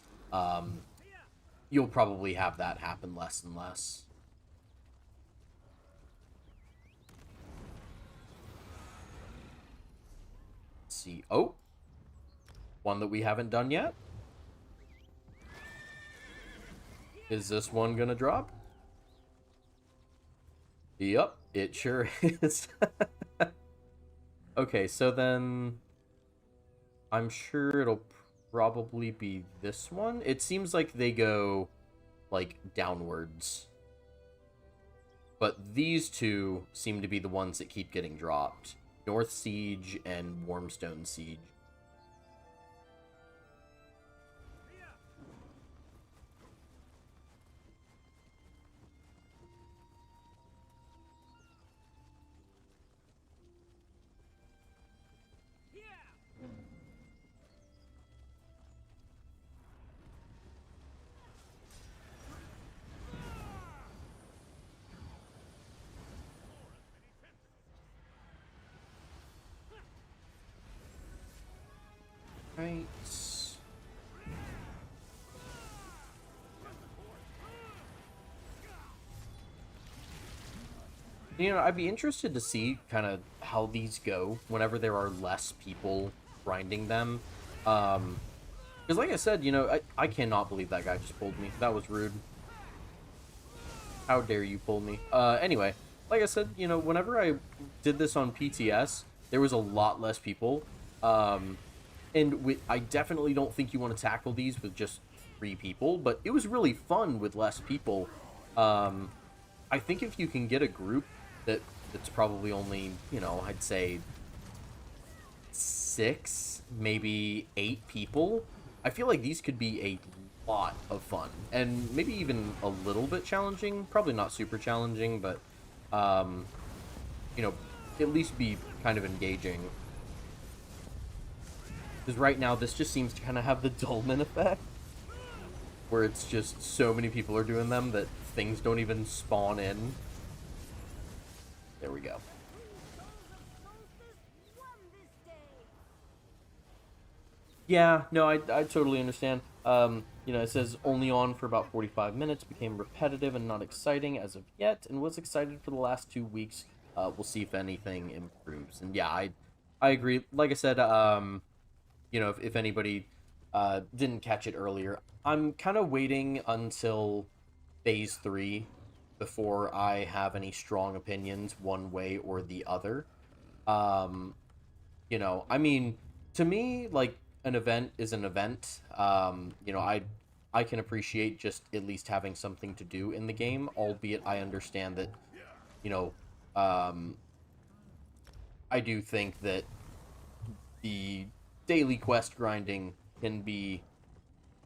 you'll probably have that happen less and less. Let's see. Oh, one that we haven't done yet. Is this one gonna drop? Yep, it sure is. Okay, so then I'm sure it'll probably be this one. It seems like they go like downwards. But these two seem to be the ones that keep getting dropped. North Siege and Warmstone Siege. Right. You know, I'd be interested to see kind of how these go whenever there are less people grinding them. Because like I said, you know, I cannot believe that guy just pulled me. That was rude. How dare you pull me? Anyway, like I said, you know, whenever I did this on PTS, there was a lot less people. And I definitely don't think you want to tackle these with just 3 people, but it was really fun with less people. I think if you can get a group that's probably only, you know, I'd say 6, maybe 8 people, I feel like these could be a lot of fun, and maybe even a little bit challenging. Probably not super challenging, but, you know, at least be kind of engaging. Because right now, this just seems to kind of have the Dolmen effect. where it's just so many people are doing them that things don't even spawn in. There we go. Yeah, no, I totally understand. You know, it says only on for about 45 minutes, became repetitive and not exciting as of yet, and was excited for the last 2 weeks. We'll see if anything improves. And yeah, I agree. Like I said, you know, if anybody didn't catch it earlier, I'm kind of waiting until phase 3 before I have any strong opinions one way or the other. Um, you know, I mean, to me, like an event is an event. You know, I can appreciate just at least having something to do in the game, albeit I understand that, you know, um, I do think that the daily quest grinding can be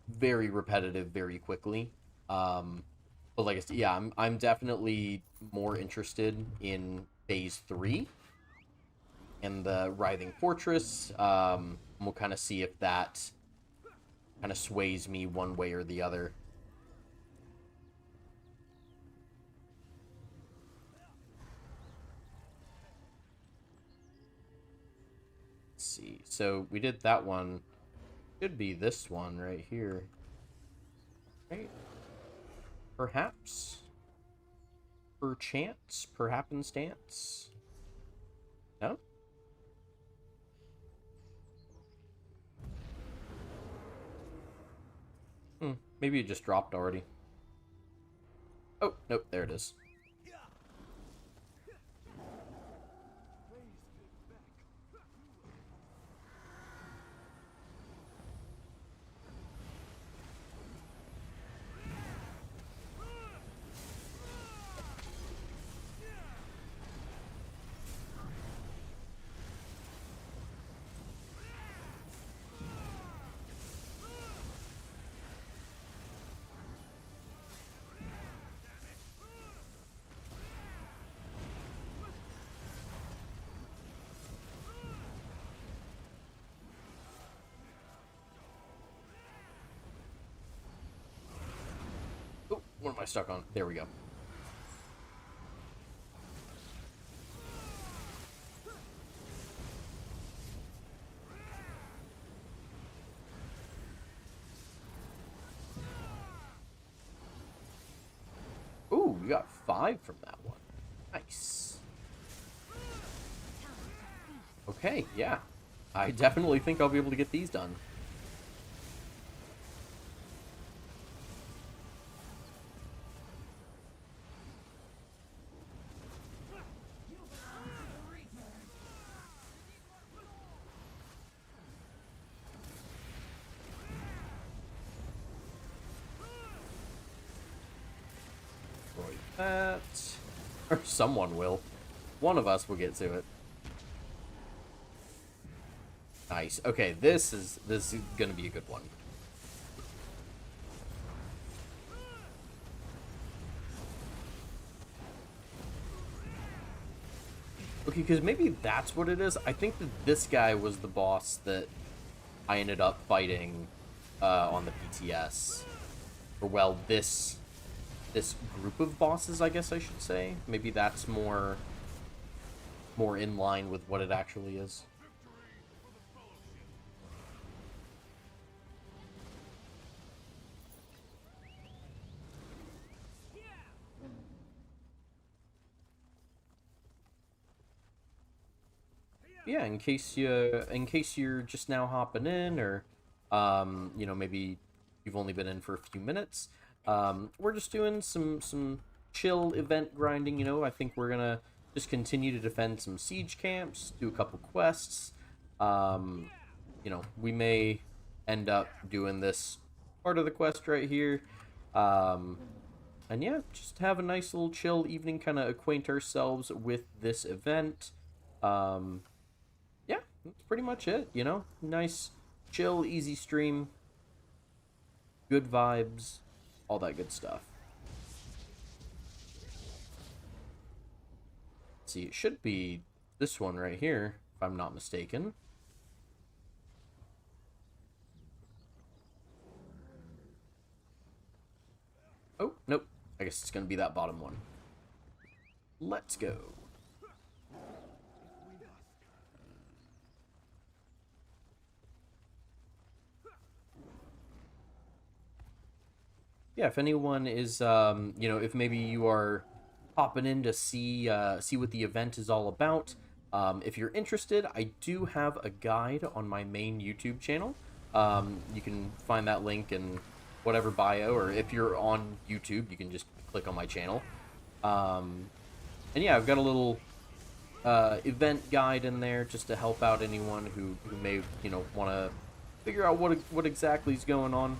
very repetitive very quickly. But like I said, yeah, I'm definitely more interested in phase 3 and the Writhing Fortress. We'll kind of see if that kind of sways me one way or the other. Let's see. So we did that one. Could be this one right here. Right? Perhaps? Perchance? Perhappenstance? No? Maybe it just dropped already. Oh, nope, there it is. Oh, what am I stuck on? There we go. Ooh, we got 5 from that one. Nice. Okay, yeah. I definitely think I'll be able to get these done. Destroy that. Or someone will. One of us will get to it. Nice. Okay, this is gonna be a good one. Okay, because maybe that's what it is. I think that this guy was the boss that I ended up fighting on the PTS. Or well, this group of bosses, I guess I should say. Maybe that's more in line with what it actually is. Yeah, in case you're just now hopping in, or you know, maybe you've only been in for a few minutes. We're just doing some chill event grinding. You know, I think we're gonna just continue to defend some siege camps, do a couple quests. You know, we may end up doing this part of the quest right here. And yeah, just have a nice little chill evening, kind of acquaint ourselves with this event. Yeah, that's pretty much it, you know? Nice, chill, easy stream, good vibes, all that good stuff. Let's see, it should be this one right here, if I'm not mistaken. Oh, nope. I guess it's going to be that bottom one. Let's go. Yeah, if anyone is, you know, if maybe you are popping in to see what the event is all about, if you're interested, I do have a guide on my main YouTube channel. You can find that link in whatever bio, or if you're on YouTube, you can just click on my channel. And yeah, I've got a little event guide in there just to help out anyone who may, you know, want to figure out what exactly is going on.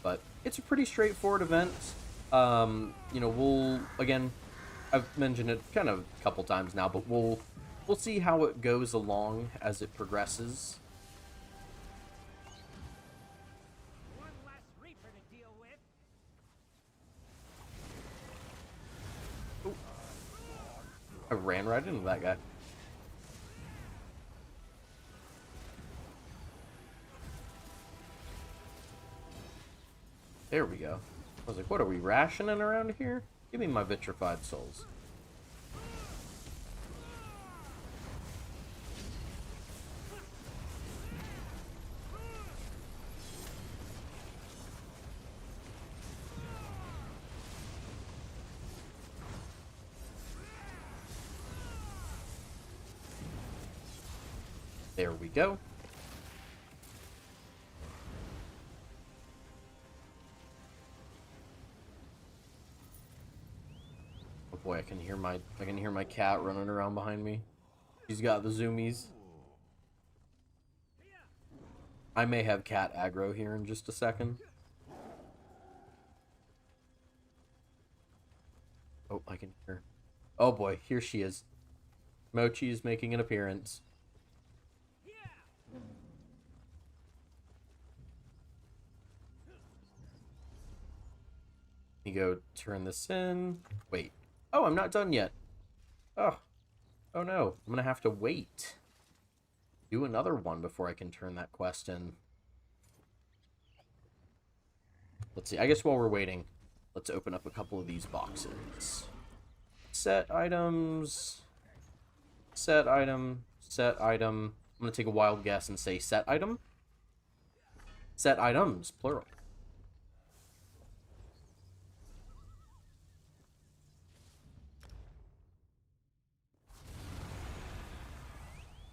But it's a pretty straightforward event. You know, again, I've mentioned it kind of a couple times now, but we'll see how it goes along as it progresses. One less Reaper to deal with. Ooh. I ran right into that guy. There we go. I was like, what are we rationing around here? Give me my vitrified souls. There we go. Oh boy, I can hear my cat running around behind me. He's got the zoomies. I may have cat aggro here in just a second. Oh, I can hear. Oh boy, here she is. Mochi is making an appearance. You go turn this in. Wait. Oh, I'm not done yet. Oh. Oh no. I'm gonna have to wait. Do another one before I can turn that quest in. Let's see. I guess while we're waiting, let's open up a couple of these boxes. Set items. Set item. Set item. I'm gonna take a wild guess and say set item. Set items, plural.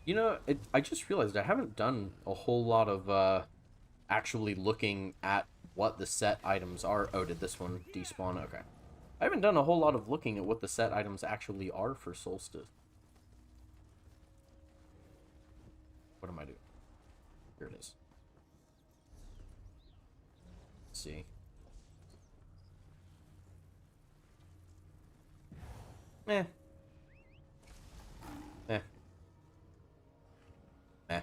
You know, I just realized I haven't done a whole lot of actually looking at what the set items are. Oh, did this one despawn? Okay. I haven't done a whole lot of looking at what the set items actually are for Solstice. What am I doing? Here it is. Let's see. Eh. Eh. Eh.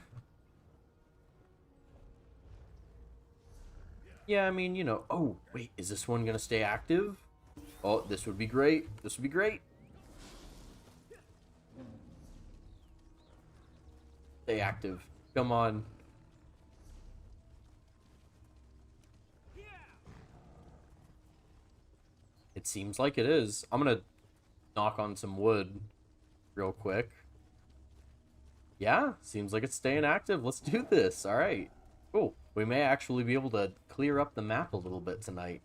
Yeah, I mean, you know... Oh, wait, is this one gonna stay active? Oh, this would be great. This would be great. Stay active. Come on. It seems like it is. I'm gonna knock on some wood real quick. Yeah, seems like it's staying active. Let's do this. All right. Cool. We may actually be able to clear up the map a little bit tonight.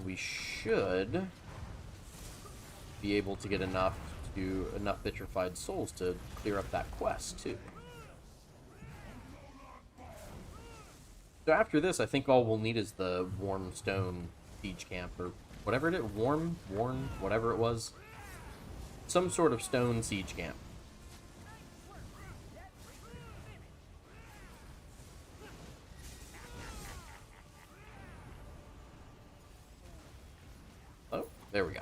We should be able to get enough vitrified souls to clear up that quest too. So after this, I think all we'll need is the warm stone siege camp, or whatever it is, warm, whatever it was. Some sort of stone siege camp. Oh, there we go.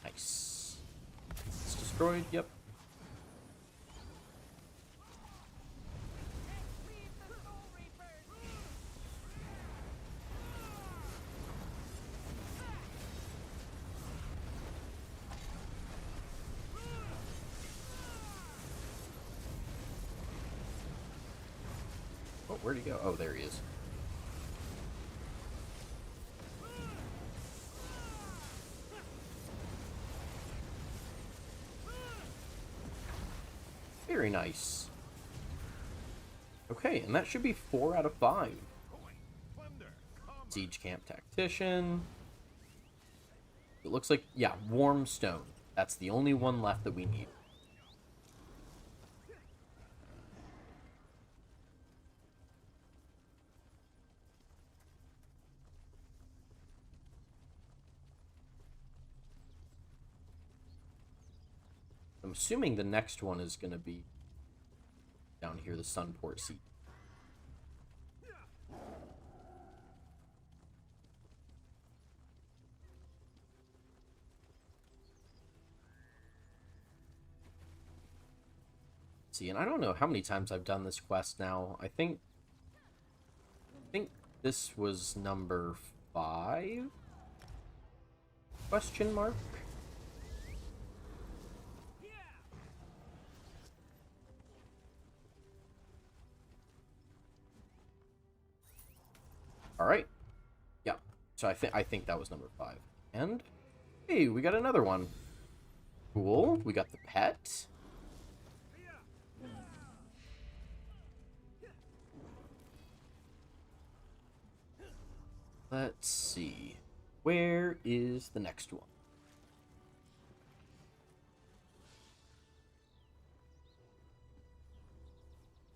Nice. It's destroyed, yep. Where'd he go? Oh, there he is. Very nice. Okay, and that should be 4 out of 5. Siege Camp Tactician. It looks like, yeah, Warm Stone. That's the only one left that we need. I'm assuming the next one is going to be down here, the Sunport Sea. See, and I don't know how many times I've done this quest now. I think this was number 5? Question mark? All right. Yeah. So I think that was number 5. And hey, we got another one. Cool. We got the pet. Let's see. Where is the next one?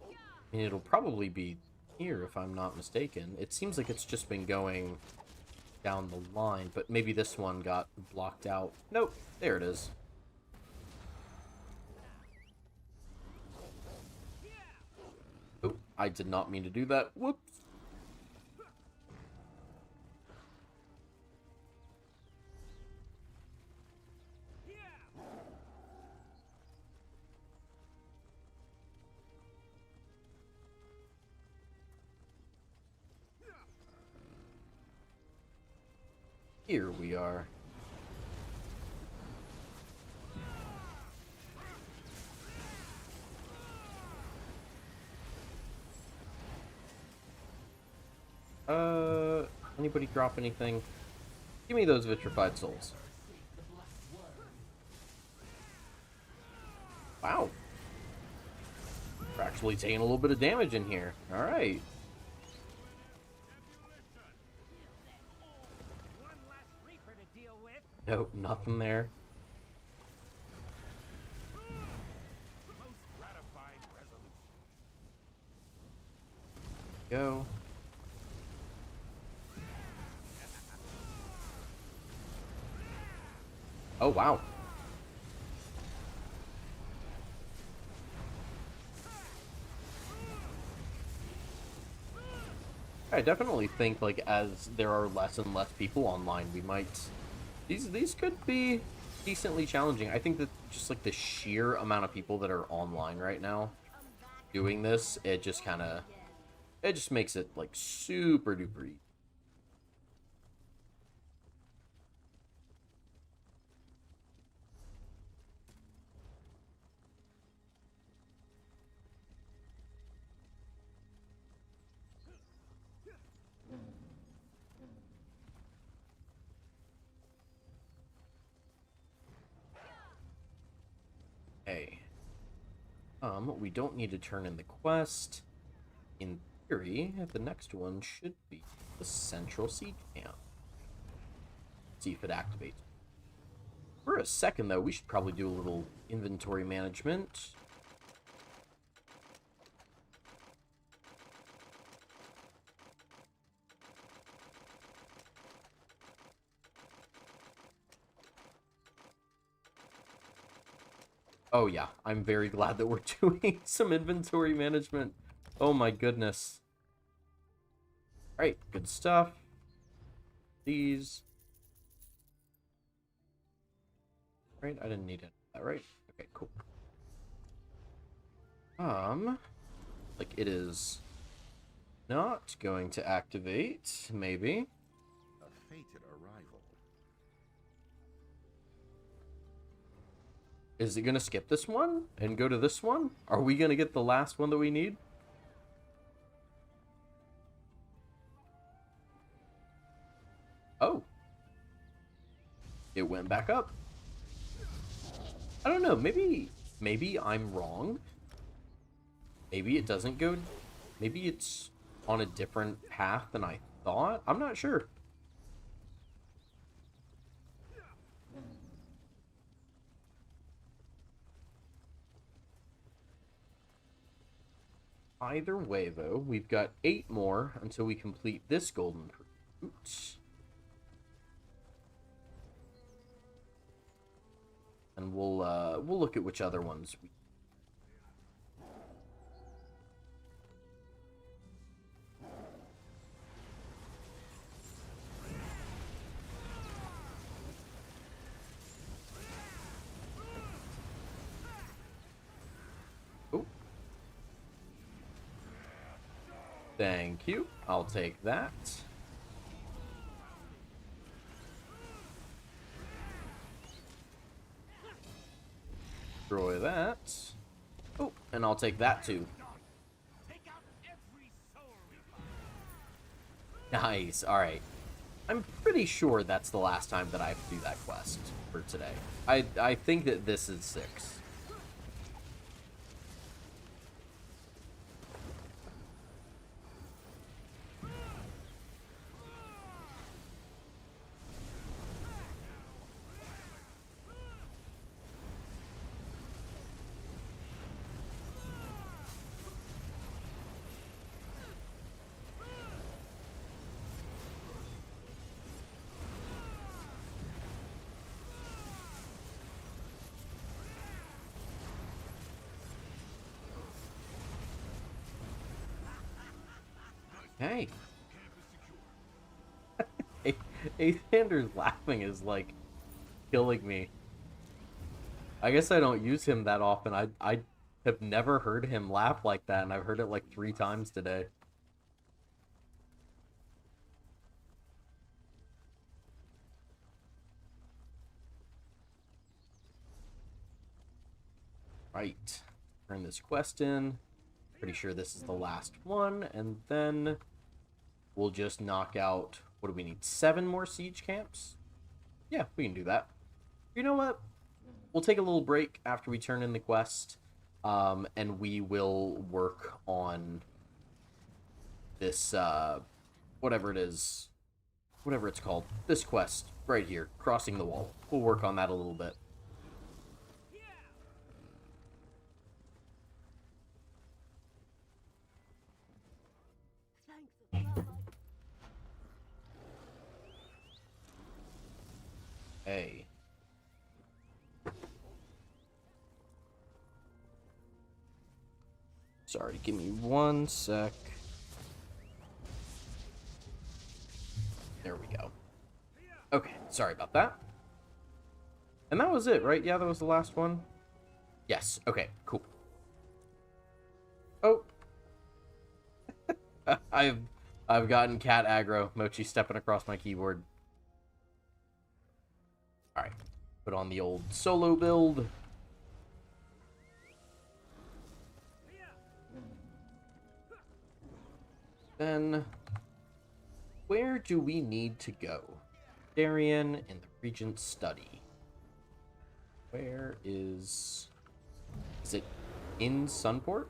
I mean, it'll probably be here if I'm not mistaken. It seems like it's just been going down the line, but maybe this one got blocked out. Nope, there it is. Oh, I did not mean to do that. Whoops. Here we are. Anybody drop anything? Give me those vitrified souls. Wow. We're actually taking a little bit of damage in here. Alright. Nope, nothing there. Go. Oh, wow. I definitely think, like, as there are less and less people online, we might... These could be decently challenging. I think that just, like, the sheer amount of people that are online right now doing this, it just kind of... It just makes it, like, super duper easy. Okay. We don't need to turn in the quest. In theory, the next one should be the Central Siege Camp. See if it activates. For a second, though, we should probably do a little inventory management. Oh yeah, I'm very glad that we're doing some inventory management. Oh my goodness. Alright, good stuff. These. Right, I didn't need it. All right. Okay, cool. Like it is not going to activate, maybe. A fated arrival. Is it going to skip this one and go to this one? Are we going to get the last one that we need? it went back up. I don't know, maybe I'm wrong. Maybe it doesn't go, maybe it's on a different path than I thought. I'm not sure. Either way, though, we've got 8 more until we complete this golden pursuit. And we'll look at which other ones we... Oh. Thank you. I'll take that. Destroy that. Oh, and I'll take that too. Nice. Alright. I'm pretty sure that's the last time that I have to do that quest for today. I think that this is 6. Hey. Athander's laughing is, like, killing me. I guess I don't use him that often. I have never heard him laugh like that, and I've heard it, like, 3 times today. Right. Turn this quest in. Pretty sure this is the last one, and then we'll just knock out, what do we need, 7 more siege camps? Yeah, we can do that. You know what? We'll take a little break after we turn in the quest, and we will work on this, whatever it is, whatever it's called, this quest right here, crossing the wall. We'll work on that a little bit. Hey. Sorry, give me 1 sec. There we go. Okay, sorry about that. And that was it, right? Yeah, that was the last one. Yes, okay, cool. Oh. I've gotten cat aggro. Mochi stepping across my keyboard. Alright, put on the old solo build. Then, where do we need to go? Darien and the Regent's Study. Where is it in Sunport?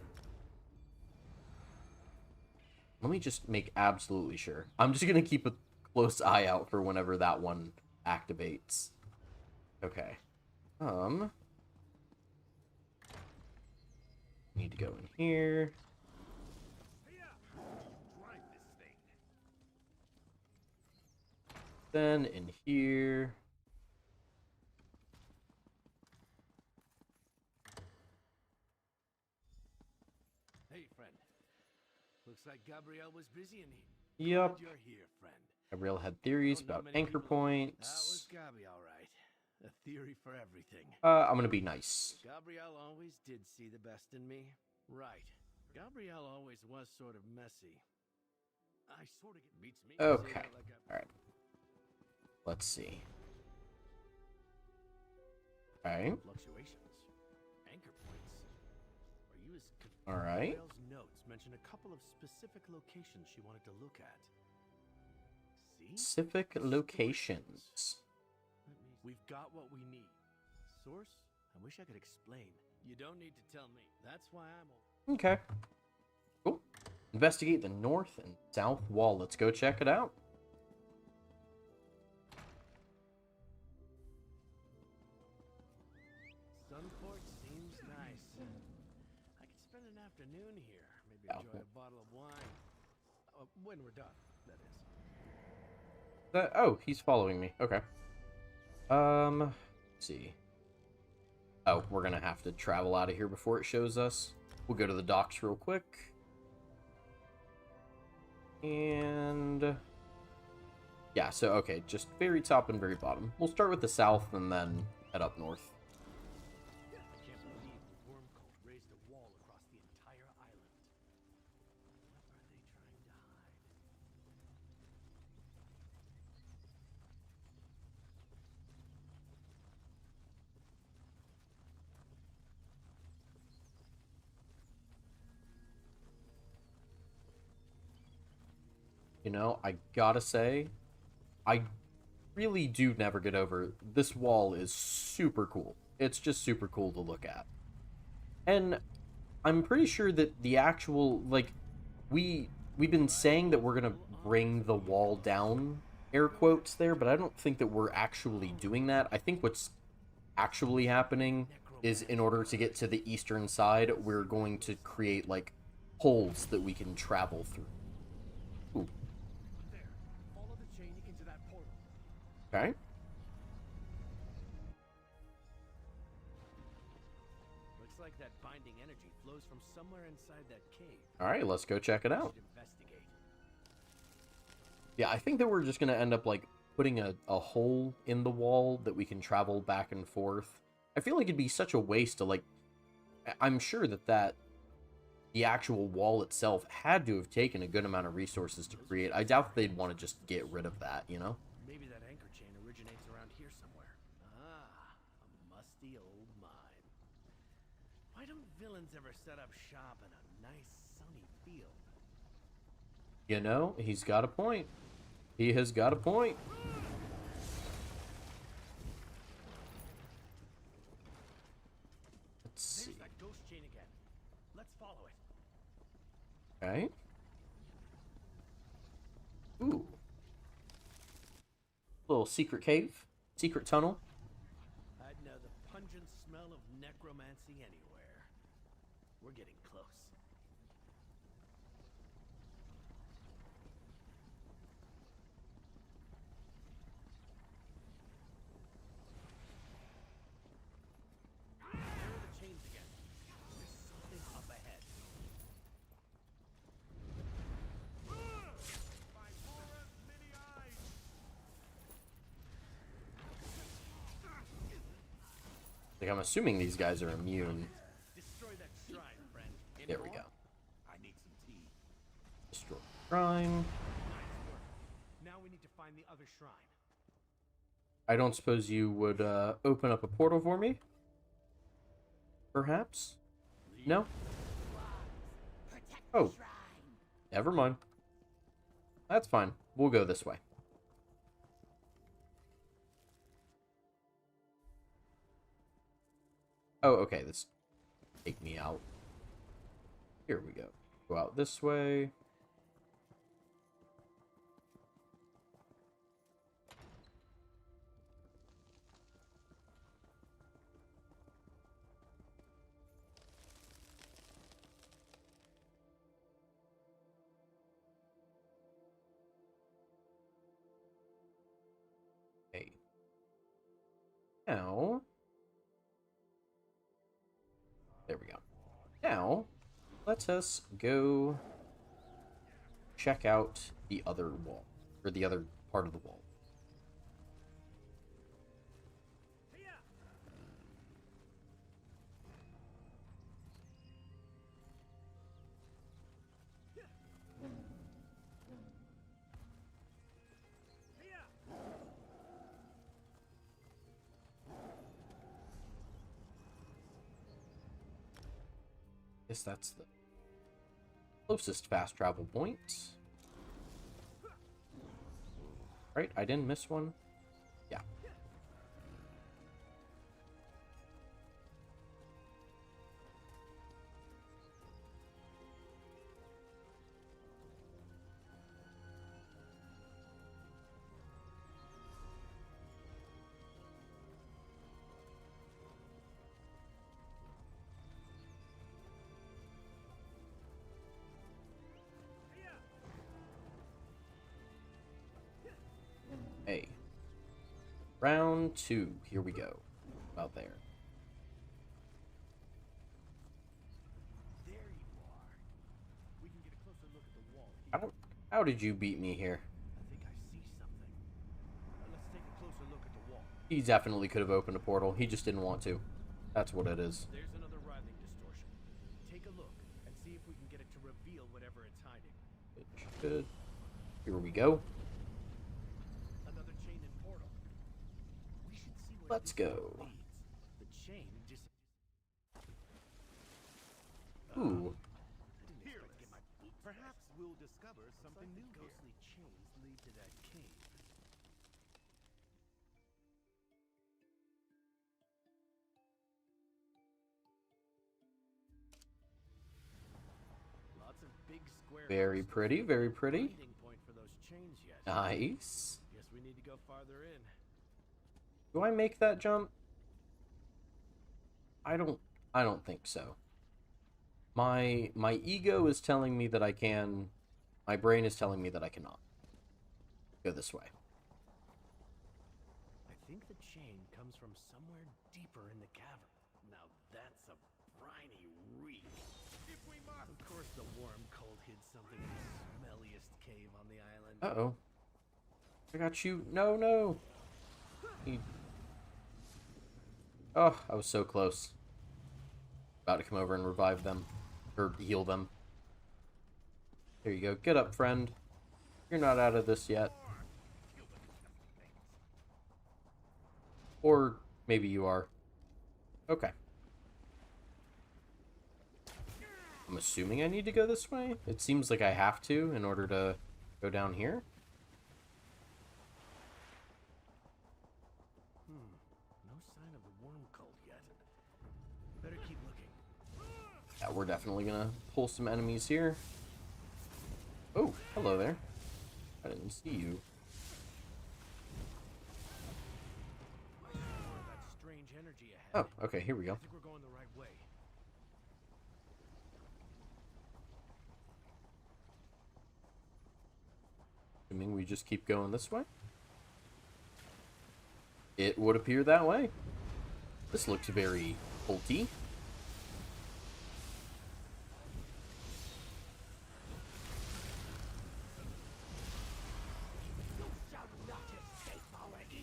Let me just make absolutely sure. I'm just gonna keep a close eye out for whenever that one activates. Okay. Need to go in here. Then in here. Hey, friend. Looks like Gabrielle was busy and Yup. you're here, friend. Gabrielle had theories Don't know about many anchor people- That points. was Gabby, all right. A theory for everything. I'm gonna be nice. Gabrielle always did see the best in me. Right. Gabrielle always was sort of messy. I sort of get beats me. Okay. Alright. Let's see. Alright. Fluctuations. Anchor points. Are you as Alright. Gabrielle's notes mention a couple of specific locations she wanted to look at. See? Specific locations. We've got what we need. Source? I wish I could explain. You don't need to tell me. That's why I'm... Okay. Cool. Investigate the north and south wall. Let's go check it out. Sunport seems nice. I could spend an afternoon here. Maybe enjoy a bottle of wine. When we're done, that is. Oh, he's following me. Okay. Let's see. Oh, we're gonna have to travel out of here before it shows us. We'll go to the docks real quick. And... yeah, so, okay, just very top and very bottom. We'll start with the south and then head up north. I can't believe the worm cult raised a wall across the entire island. What are they trying to hide? You know, I gotta say, I really do never get over this wall is super cool. It's just super cool to look at. And I'm pretty sure that the actual, like, we've been saying that we're gonna bring the wall down, air quotes there, but I don't think that we're actually doing that. I think what's actually happening is in order to get to the eastern side, we're going to create, like, holes that we can travel through. Ooh. There. Follow the chain into that portal. Okay. Looks like that binding energy flows from somewhere inside that cave. Alright, let's go check it out. Should investigate. Yeah, I think that we're just going to end up, like, putting a hole in the wall that we can travel back and forth. I feel like it'd be such a waste to, like... I'm sure that the actual wall itself had to have taken a good amount of resources to create. I doubt they'd want to just get rid of that, you know? Maybe that anchor chain originates around here somewhere. Ah, a musty old mine. Why don't villains ever set up shop in a nice sunny field? You know, he's got a point. He has got a point. Let's see. There's that ghost chain again. Let's follow it. Okay. Ooh. Little secret cave. Secret tunnel. I'd know the pungent smell of necromancy anywhere. We're getting close. There are the chains again. There's something up ahead. Like, I'm assuming these guys are immune. Destroy that shrine, friend. There we go. I need some tea. Destroy shrine. Nice work. Now we need to find the other shrine. I don't suppose you would open up a portal for me? Perhaps? No? Oh. Never mind. That's fine. We'll go this way. Oh, okay. This take me out. Here we go. Go out this way. Okay. Now, there we go. Now, let us go check out the other wall, or the other part of the wall. Guess that's the closest fast travel point. Right, I didn't miss one. Yeah. Round 2. Here we go. About there. There you are. We can get a closer look at the wall here. How did you beat me here? I think I see something. Let's take a closer look at the wall. He definitely could have opened a portal. He just didn't want to. That's what it is. There's another writhing distortion. Take a look and see if we can get it to reveal whatever it's hiding. It should. Here we go. Another chain and portal. We should see where Let's this go. one leads. The chain just. Ooh. Fearless. Perhaps we'll discover something new here. Ghostly chains lead to that cave. Lots of big square. Very houses. pretty, very pretty. Finding point for those chains yet. Nice. Guess we need to go farther in. Do I make that jump? I don't think so. My ego is telling me that I can. My brain is telling me that I cannot. Go this way. I think the chain comes from somewhere deeper in the cavern. Now that's a briny reek. If we must. Of course the worm cult hid something in the smelliest cave on the island. Uh-oh. I got you. No, no. He... Oh, I was so close. About to come over and revive them. Or heal them. There you go. Get up, friend. You're not out of this yet. Or maybe you are. Okay. I'm assuming I need to go this way. It seems like I have to in order to go down here. No sign of the worm cult yet. Better keep looking. Yeah, we're definitely gonna pull some enemies here. Oh, hello there. I didn't see you. More of that strange energy ahead. Oh, okay, here we I go. think we're going the right way. Assuming we just keep going this way. It would appear that way. This looks very culty.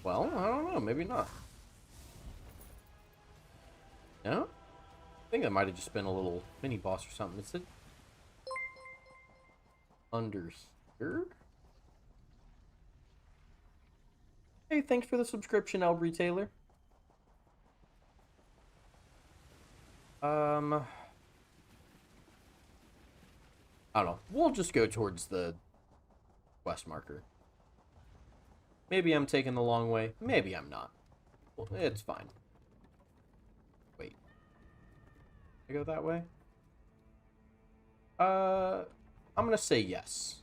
Well, I don't know. Maybe not. No? I think that might have just been a little mini boss or something. Is it under here? Hey, thanks for the subscription, Elbry Taylor. I don't know. We'll just go towards the quest marker. Maybe I'm taking the long way. Maybe I'm not. Well, it's fine. Wait. I go that way? I'm gonna say yes.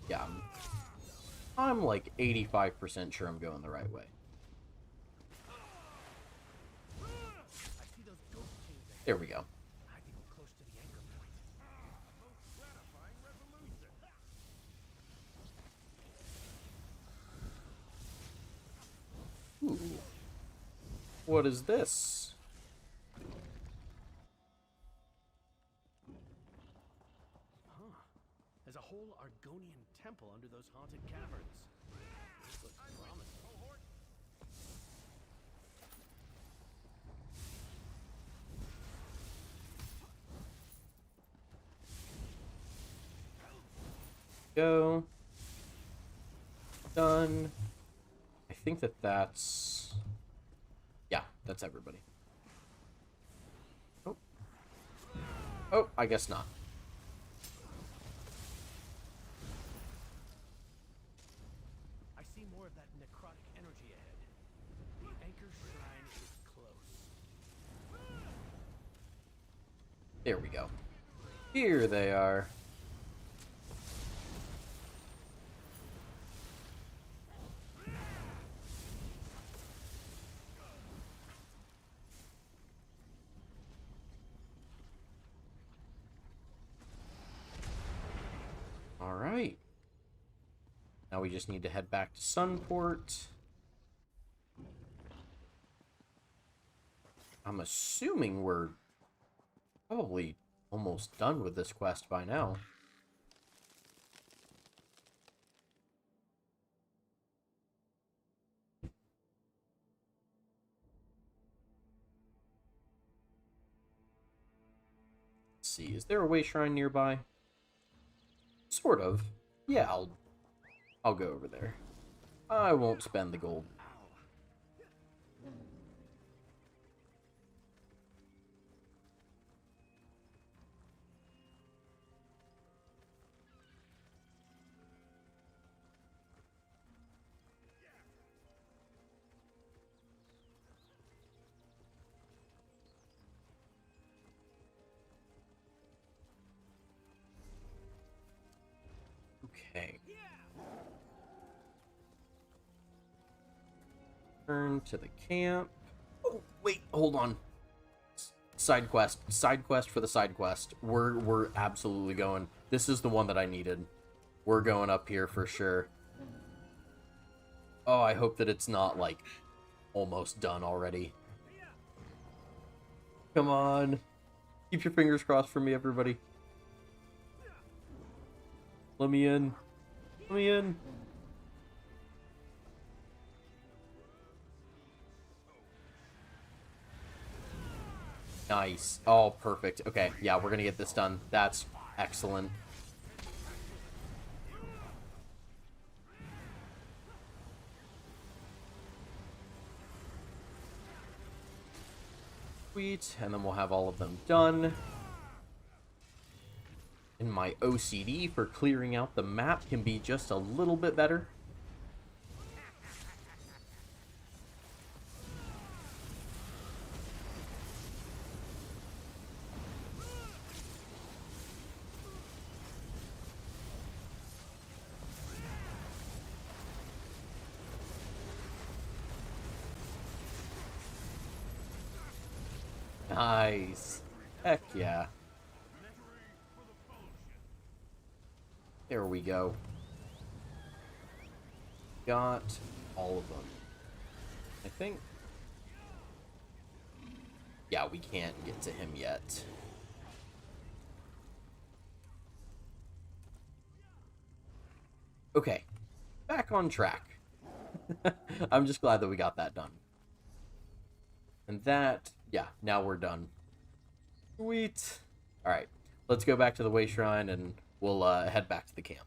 Yeah, I'm like 85% sure I'm going the right way. I see those ghost chains ahead. There we go. I think we're close to the anchor point. Most gratifying resolution. Ooh. What is this? There's a whole Argonian temple under those haunted caverns. This looks promising. Go. Done. I think that's... Yeah, that's everybody. Oh. Oh, I guess not. I see more of that necrotic energy ahead. The anchor shrine is close. There we go. Here they are. Alright. Now we just need to head back to Sunport. I'm assuming we're probably almost done with this quest by now. Let's see, is there a way shrine nearby? Sort of. Yeah, I'll go over there. I won't spend the gold. Okay. Turn to the camp. Oh, wait, hold on. Side quest. Side quest for the side quest. We're absolutely going. This is the one that I needed. We're going up here for sure. Oh, I hope that it's not, like, almost done already. Come on. Keep your fingers crossed for me, everybody. Let me in. Let me in. Nice. Oh, perfect. Okay, yeah, we're gonna get this done. That's excellent. Sweet. And then we'll have all of them done. And my OCD for clearing out the map can be just a little bit better. Nice. Heck yeah. There we go. Got all of them. I think. Yeah, we can't get to him yet. Okay. Back on track. I'm just glad that we got that done. And that, yeah, now we're done. Sweet. Alright, let's go back to the Way Shrine and we'll head back to the camp.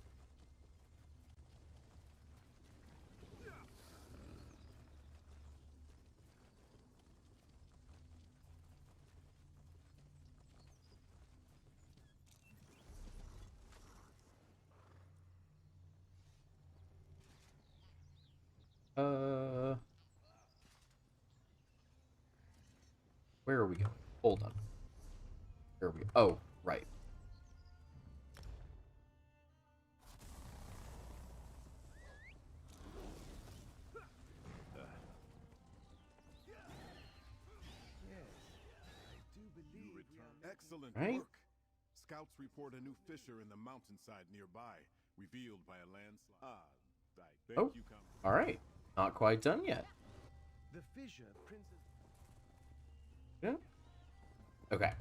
Where are we going? Hold on. Where are we? Oh, right. Excellent Right? work. Scouts report a new fissure in the mountainside nearby, revealed by a landslide. Thank Oh, you, all right. Not quite done yet. The fissure, Princess. Yeah. Okay.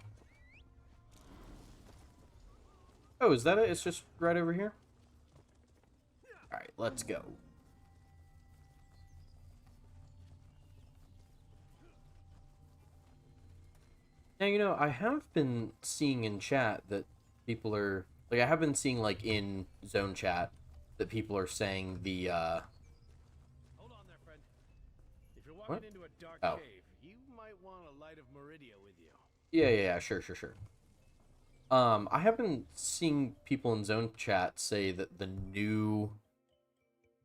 Oh, is that it? It's just right over here? All right, let's go. Now, you know, I have been seeing in chat that people are... Like, I have been seeing, like, in zone chat that people are saying the, Hold on there, friend. If you're walking What? into a dark Oh. cave, you might want a light of Meridia with you. Yeah, sure. I have been seeing people in zone chat say that the new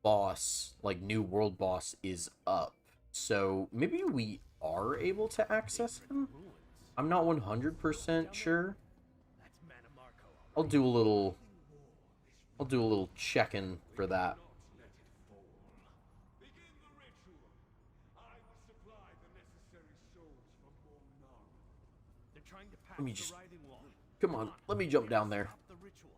boss, like, new world boss is up. So, maybe we are able to access him? Ruins. I'm not 100% sure. That's Manamarco. I'll do a little check-in for that. Begin the ritual. I will supply the necessary souls from Mornar. They're trying to pass Let me the just- Writhing wall. Come on, let me jump down there. Stop the ritual.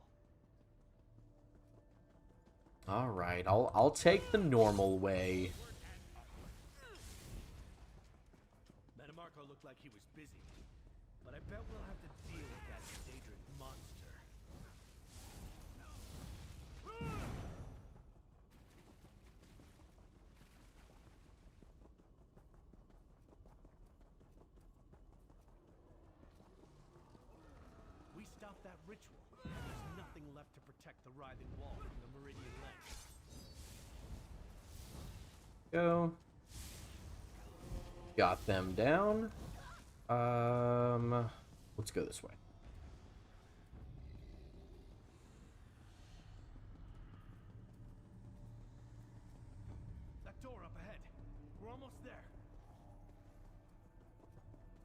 All right, I'll take the normal way. Metamarco looked like he was busy, but I bet we'll have to deal with that Daedric monster. We stopped that ritual. There's nothing left to protect the writhing wall from the Meridian Lens. Go. Got them down. Let's go this way. That door up ahead. We're almost there.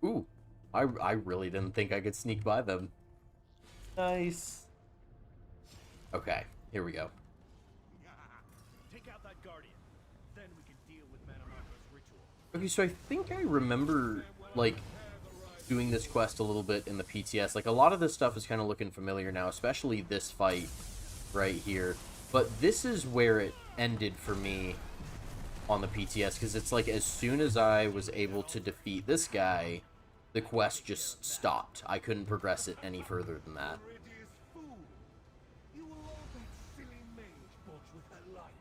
Ooh, I really didn't think I could sneak by them. Nice. Okay, here we go. Take out that guardian. Then we can deal with Metamarco's ritual. Okay, so I think I remember, like, doing this quest a little bit in the PTS. Like, a lot of this stuff is kind of looking familiar now, especially this fight right here. But this is where it ended for me on the PTS, because it's like as soon as I was able to defeat this guy, the quest just stopped. I couldn't progress it any further than that. Meridia's fool. You were all that silly mage bought with her life.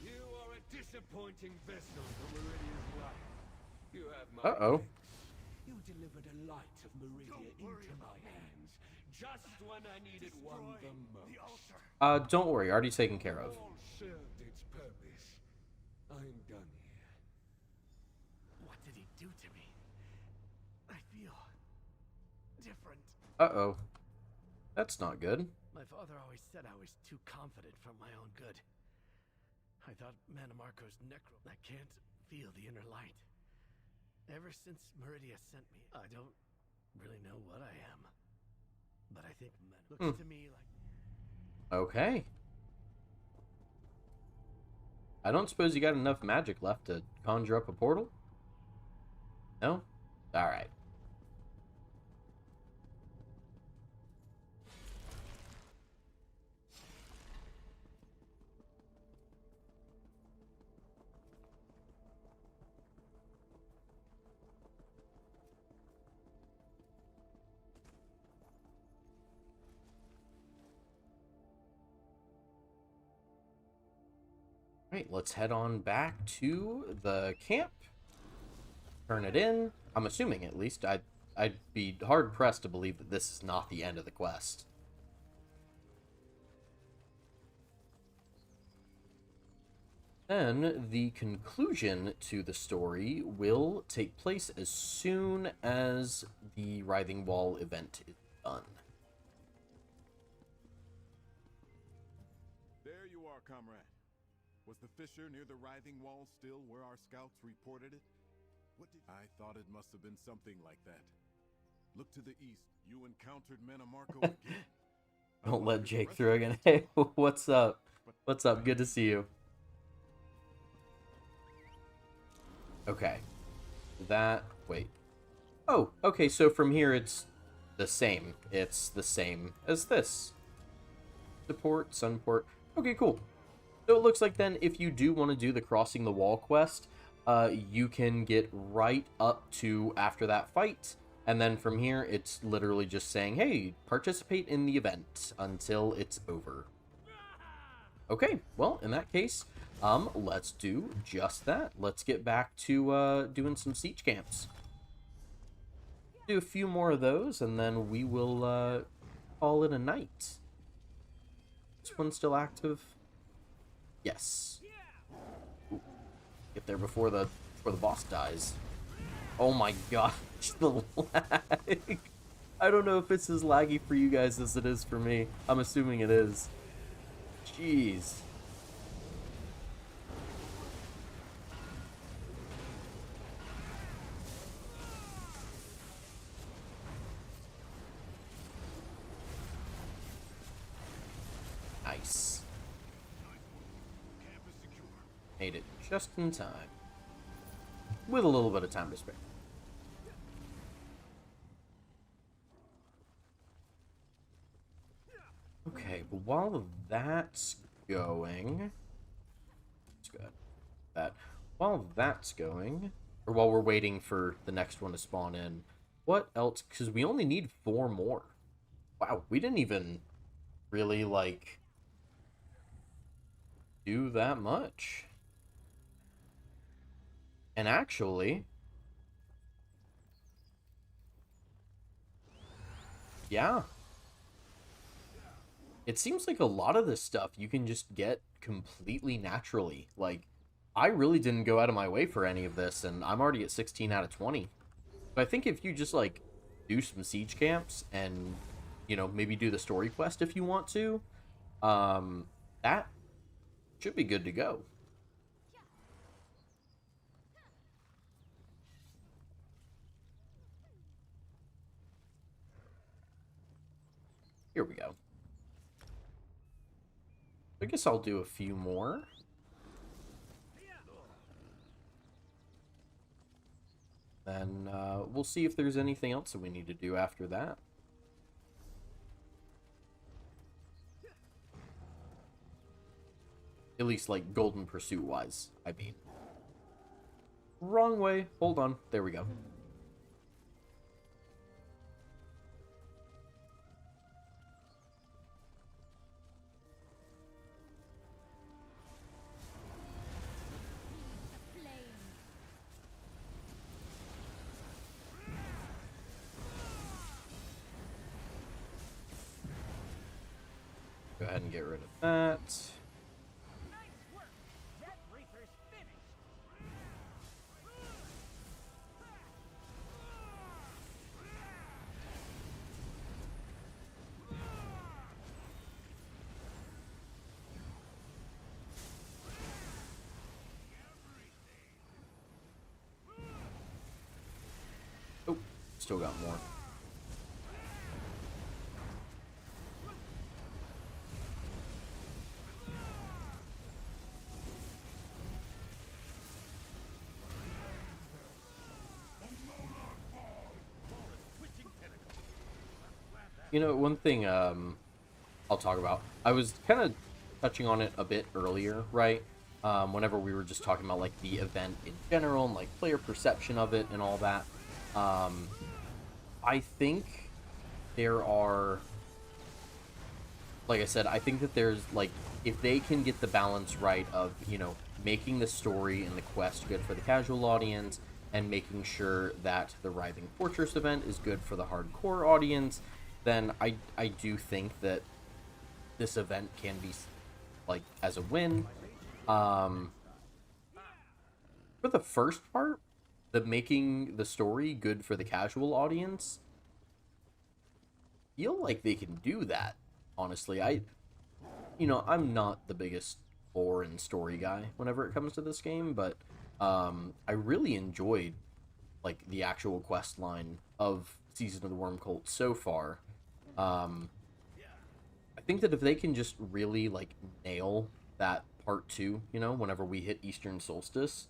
You are a disappointing vessel for Meridia's life. You have my Uh-oh. thanks. You delivered a light of Meridia into my hands, just when I needed one the most. Don't worry, already taken care of. All served its purpose. I'm done here. What did he do to me? I feel different. Uh-oh. That's not good. My father always said I was too confident for my own good. I thought Metamarco's necro... I can't feel the inner light. Ever since Meridia sent me, I don't really know what I am. But I think looks to me like... Okay. I don't suppose you got enough magic left to conjure up a portal? No? Alright. Right, let's head on back to the camp. Turn it in. I'm assuming, at least. I'd be hard-pressed to believe that this is not the end of the quest. Then, the conclusion to the story will take place as soon as the Writhing Wall event is done. There you are, comrade. Was the fissure near the writhing wall still where our scouts reported it? What did I thought it must have been something like that. Look to the east. You encountered Metamarco again. Don't let Jake through again. Hey, what's up? What's up? Good to see you. Okay. Wait. Oh, okay, so from here it's the same. It's the same as this. Support, Sunport. Okay, cool. So it looks like then if you do want to do the Crossing the Wall quest, you can get right up to after that fight. And then from here, it's literally just saying, hey, participate in the event until it's over. Okay, well, in that case, let's do just that. Let's get back to doing some siege camps. Do a few more of those, and then we will call it a night. This one's still active? Yes. Ooh. Get there before the boss dies. Oh my gosh, the lag. I don't know if it's as laggy for you guys as it is for me. I'm assuming it is. Jeez. Nice. Made it just in time. With a little bit of time to spare. Okay, but while that's going... Let's go ahead with that. While that's going, or while we're waiting for the next one to spawn in, what else? Because we only need 4 more. Wow, we didn't even really, like, do that much. And actually, yeah, it seems like a lot of this stuff you can just get completely naturally. Like, I really didn't go out of my way for any of this, and I'm already at 16 out of 20. But I think if you just, like, do some siege camps and, you know, maybe do the story quest if you want to, that should be good to go. Here we go. I guess I'll do a few more. Then we'll see if there's anything else that we need to do after that. At least, like, Golden Pursuit-wise, I mean. Wrong way. Hold on. There we go. Go ahead and get rid of that. Nice work. That Reaper's finished. Oh, still got more. You know, one thing I'll talk about. I was kind of touching on it a bit earlier, right? Whenever we were just talking about, like, the event in general and, like, player perception of it and all that. I think there are... Like I said, I think that there's, like, if they can get the balance right of, you know, making the story and the quest good for the casual audience and making sure that the Writhing Fortress event is good for the hardcore audience, then I do think that this event can be, like, as a win. For the first part, the making the story good for the casual audience, feel like they can do that. Honestly, you know, I'm not the biggest lore and story guy whenever it comes to this game, but I really enjoyed, like, the actual quest line of Season of the Worm Cult so far. I think that if they can just really, like, nail that part 2, you know, whenever we hit Eastern Solstice,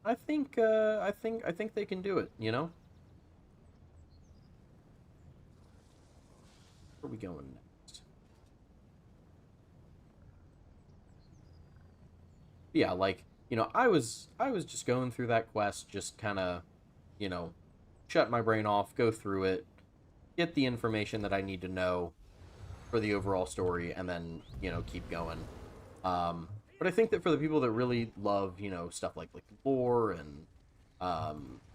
I think they can do it, you know? Where are we going next? Yeah, like, you know, I was just going through that quest, just kind of, you know, shut my brain off, go through it, get the information that I need to know for the overall story, and then, you know, keep going. But I think that for the people that really love, you know, stuff like lore and,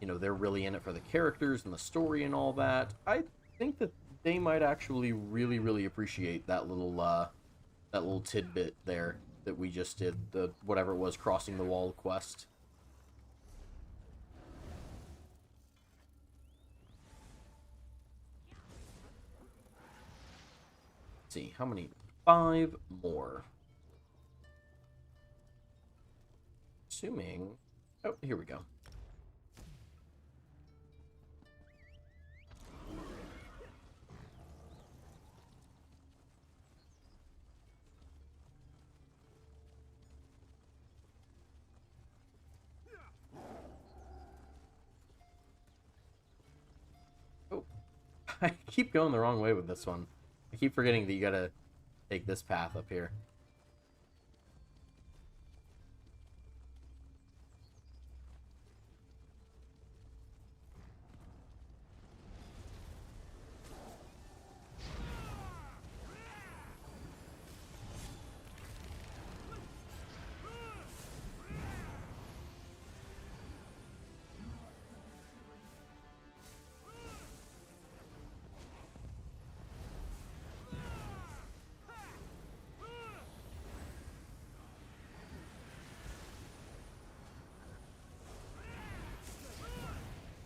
you know, they're really in it for the characters and the story and all that, I think that they might actually really, really appreciate that little tidbit there that we just did, the whatever it was, crossing the wall quest. Let's see, how many? 5 more. Assuming... Oh, here we go. Oh, I keep going the wrong way with this one. I keep forgetting that you gotta take this path up here.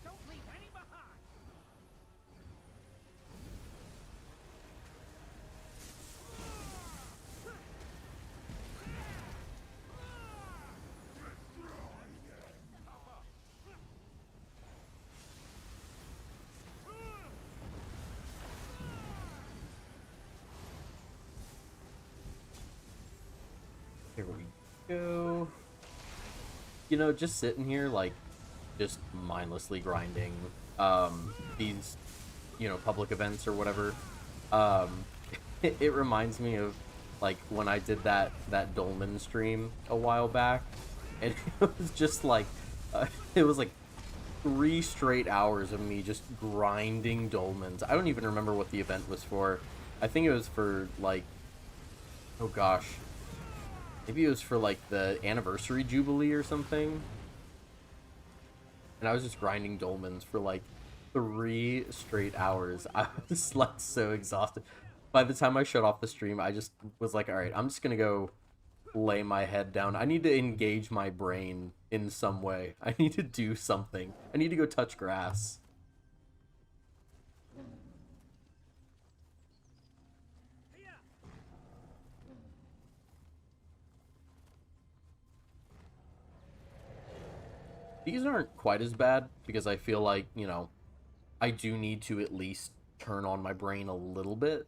Don't leave any behind. Here we go. You know, just sitting here, like, just mindlessly grinding these, you know, public events or whatever. It reminds me of, like, when I did that Dolmen stream a while back, and it was just like, it was like 3 straight hours of me just grinding dolmens. I don't even remember what the event was for. I think it was for, like, oh gosh, maybe it was for, like, the anniversary jubilee or something. And I was just grinding dolmens for, like, 3 straight hours. I was, like, so exhausted. By the time I shut off the stream, I just was like, alright, I'm just gonna go lay my head down. I need to engage my brain in some way. I need to do something. I need to go touch grass. These aren't quite as bad because I feel like, you know, I do need to at least turn on my brain a little bit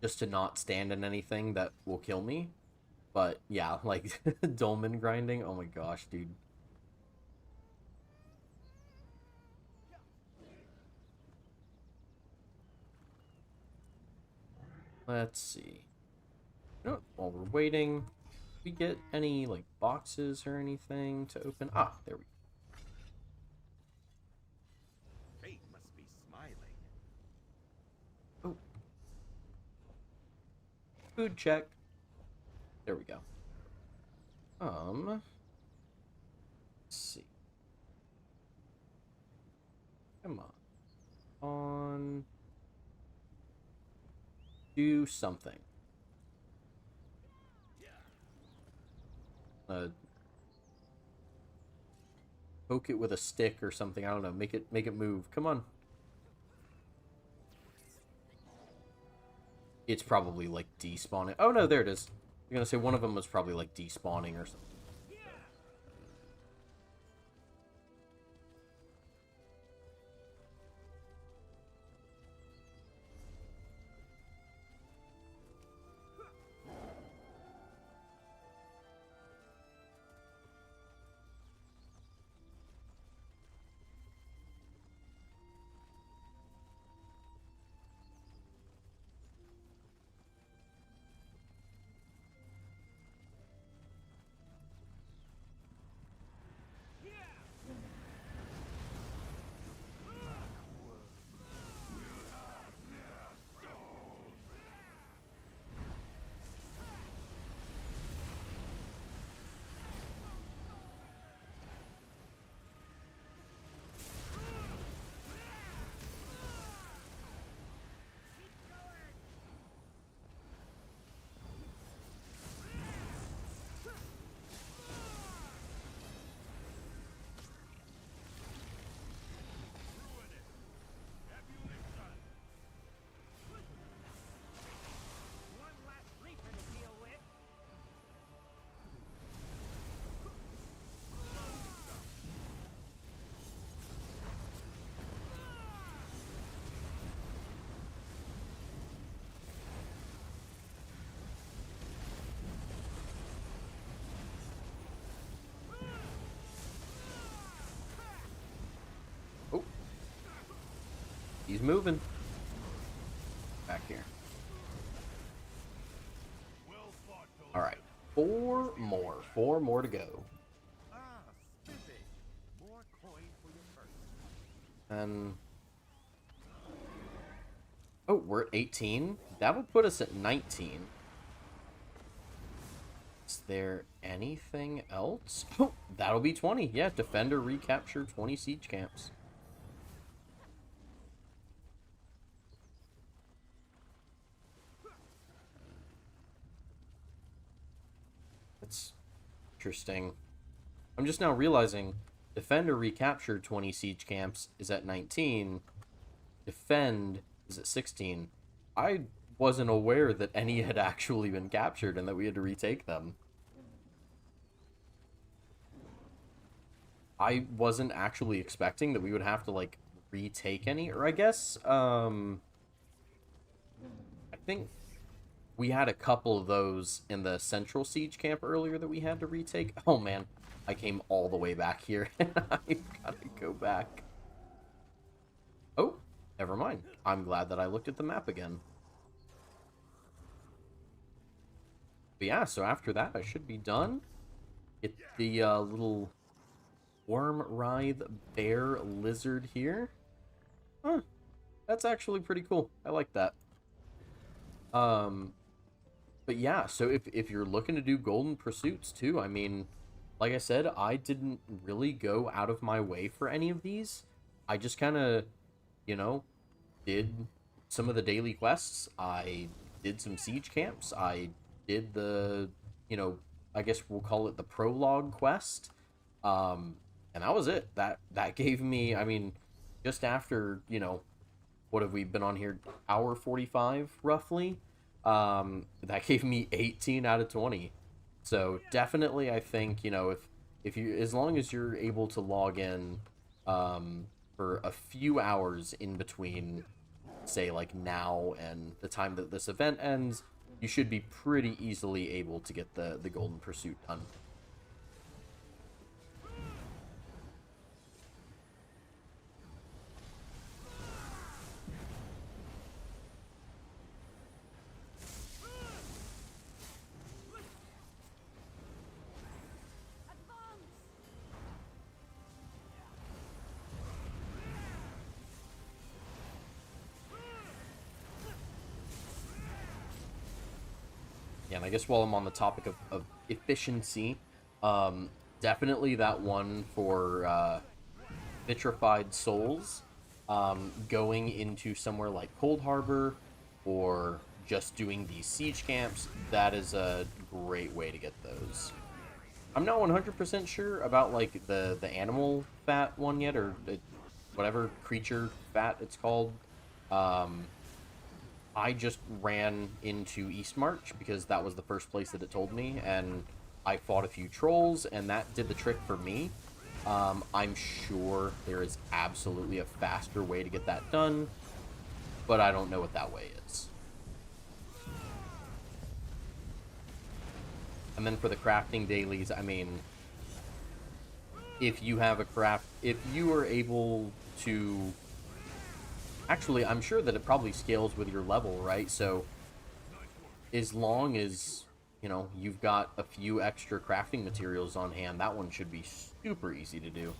just to not stand in anything that will kill me. But yeah, like dolmen grinding, oh my gosh, dude. Let's see. You know what, while we're waiting, we get any, like, boxes or anything to open? Ah, there we go. Fate must be smiling. Oh. Food check. There we go. Let's see. Come on. Do something. Poke it with a stick or something. I don't know. Make it move. Come on. It's probably like despawning. Oh no, there it is. I'm gonna say one of them was probably like despawning or something. He's moving. Back here. All right, four more to go. More coin for your purse. And oh, we're at 18. That would put us at 19. Is there anything else? Oh, that'll be 20. Yeah, defend or recapture 20 siege camps. That's interesting. I'm just now realizing defend or recapture 20 siege camps is at 19. Defend is at 16. I wasn't aware that any had actually been captured and that we had to retake them. I wasn't actually expecting that we would have to, like, retake any, or I guess, I think we had a couple of those in the central siege camp earlier that we had to retake. Oh, man, I came all the way back here, and I've got to go back. Oh, never mind. I'm glad that I looked at the map again. But yeah, so after that, I should be done. Get the little worm writhe bear lizard here. Huh, that's actually pretty cool. I like that. But yeah, so if you're looking to do golden pursuits too, I mean, like I said, I didn't really go out of my way for any of these. I just kind of, you know, did some of the daily quests. I did some siege camps. I did the, you know, I guess we'll call it the prologue quest. And that was it. That gave me, I mean, just after, you know, what have we been on here? Hour 45 roughly. That gave me 18 out of 20. So definitely, I think, you know, if you, as long as you're able to log in for a few hours in between, say, like now and the time that this event ends, you should be pretty easily able to get the golden pursuit done. Yeah, and I guess while I'm on the topic of efficiency, definitely that one for vitrified souls, going into somewhere like Cold Harbor or just doing these siege camps, that is a great way to get those. I'm not 100% sure about like the animal fat one yet, or whatever creature fat it's called. I just ran into Eastmarch because that was the first place that it told me, and I fought a few trolls, and that did the trick for me. I'm sure there is absolutely a faster way to get that done, but I don't know what that way is. And then for the crafting dailies, I mean, if you have a craft, if you are able to, actually, I'm sure that it probably scales with your level, right? So as long as, you know, you've got a few extra crafting materials on hand, that one should be super easy to do.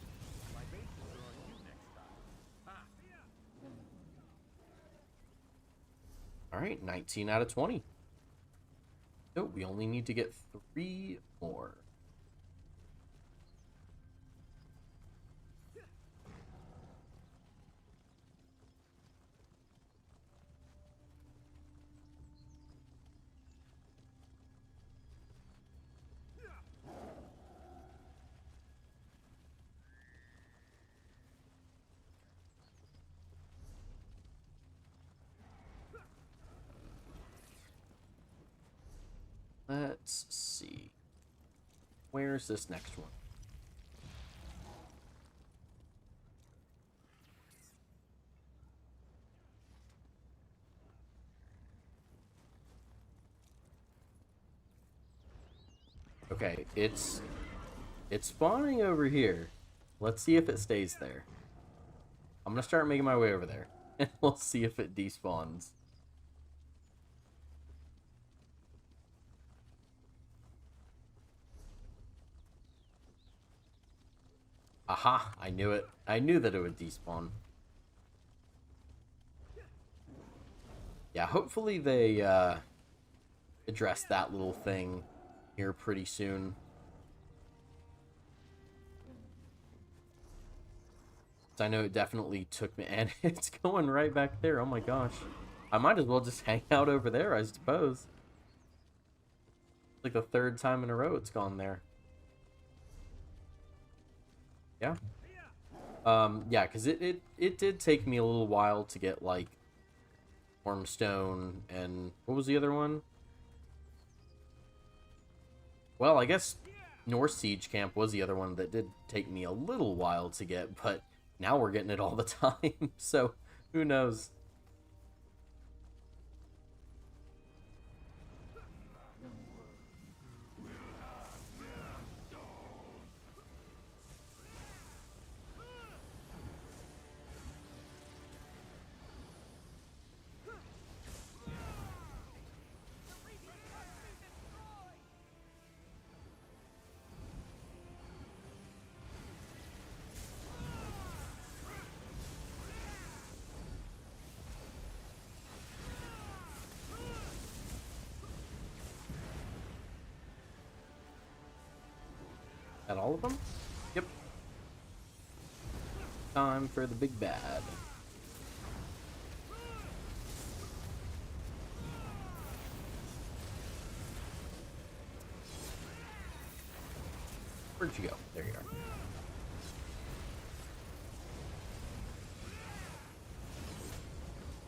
All right, 19 out of 20. So we only need to get 3 more. Let's see. Where's this next one? Okay, it's spawning over here. Let's see if it stays there. I'm gonna start making my way over there, and we'll see if it despawns. Aha, I knew it. I knew that it would despawn. Yeah, hopefully they address that little thing here pretty soon. I know it definitely took me, and it's going right back there. Oh my gosh. I might as well just hang out over there, I suppose. It's like the third time in a row it's gone there. Yeah. Yeah, because it did take me a little while to get, like, Stormstone, and what was the other one? Well, I guess North Siege Camp was the other one that did take me a little while to get, but now we're getting it all the time, so who knows? At all of them? Yep. Time for the big bad. Where'd you go? There you are.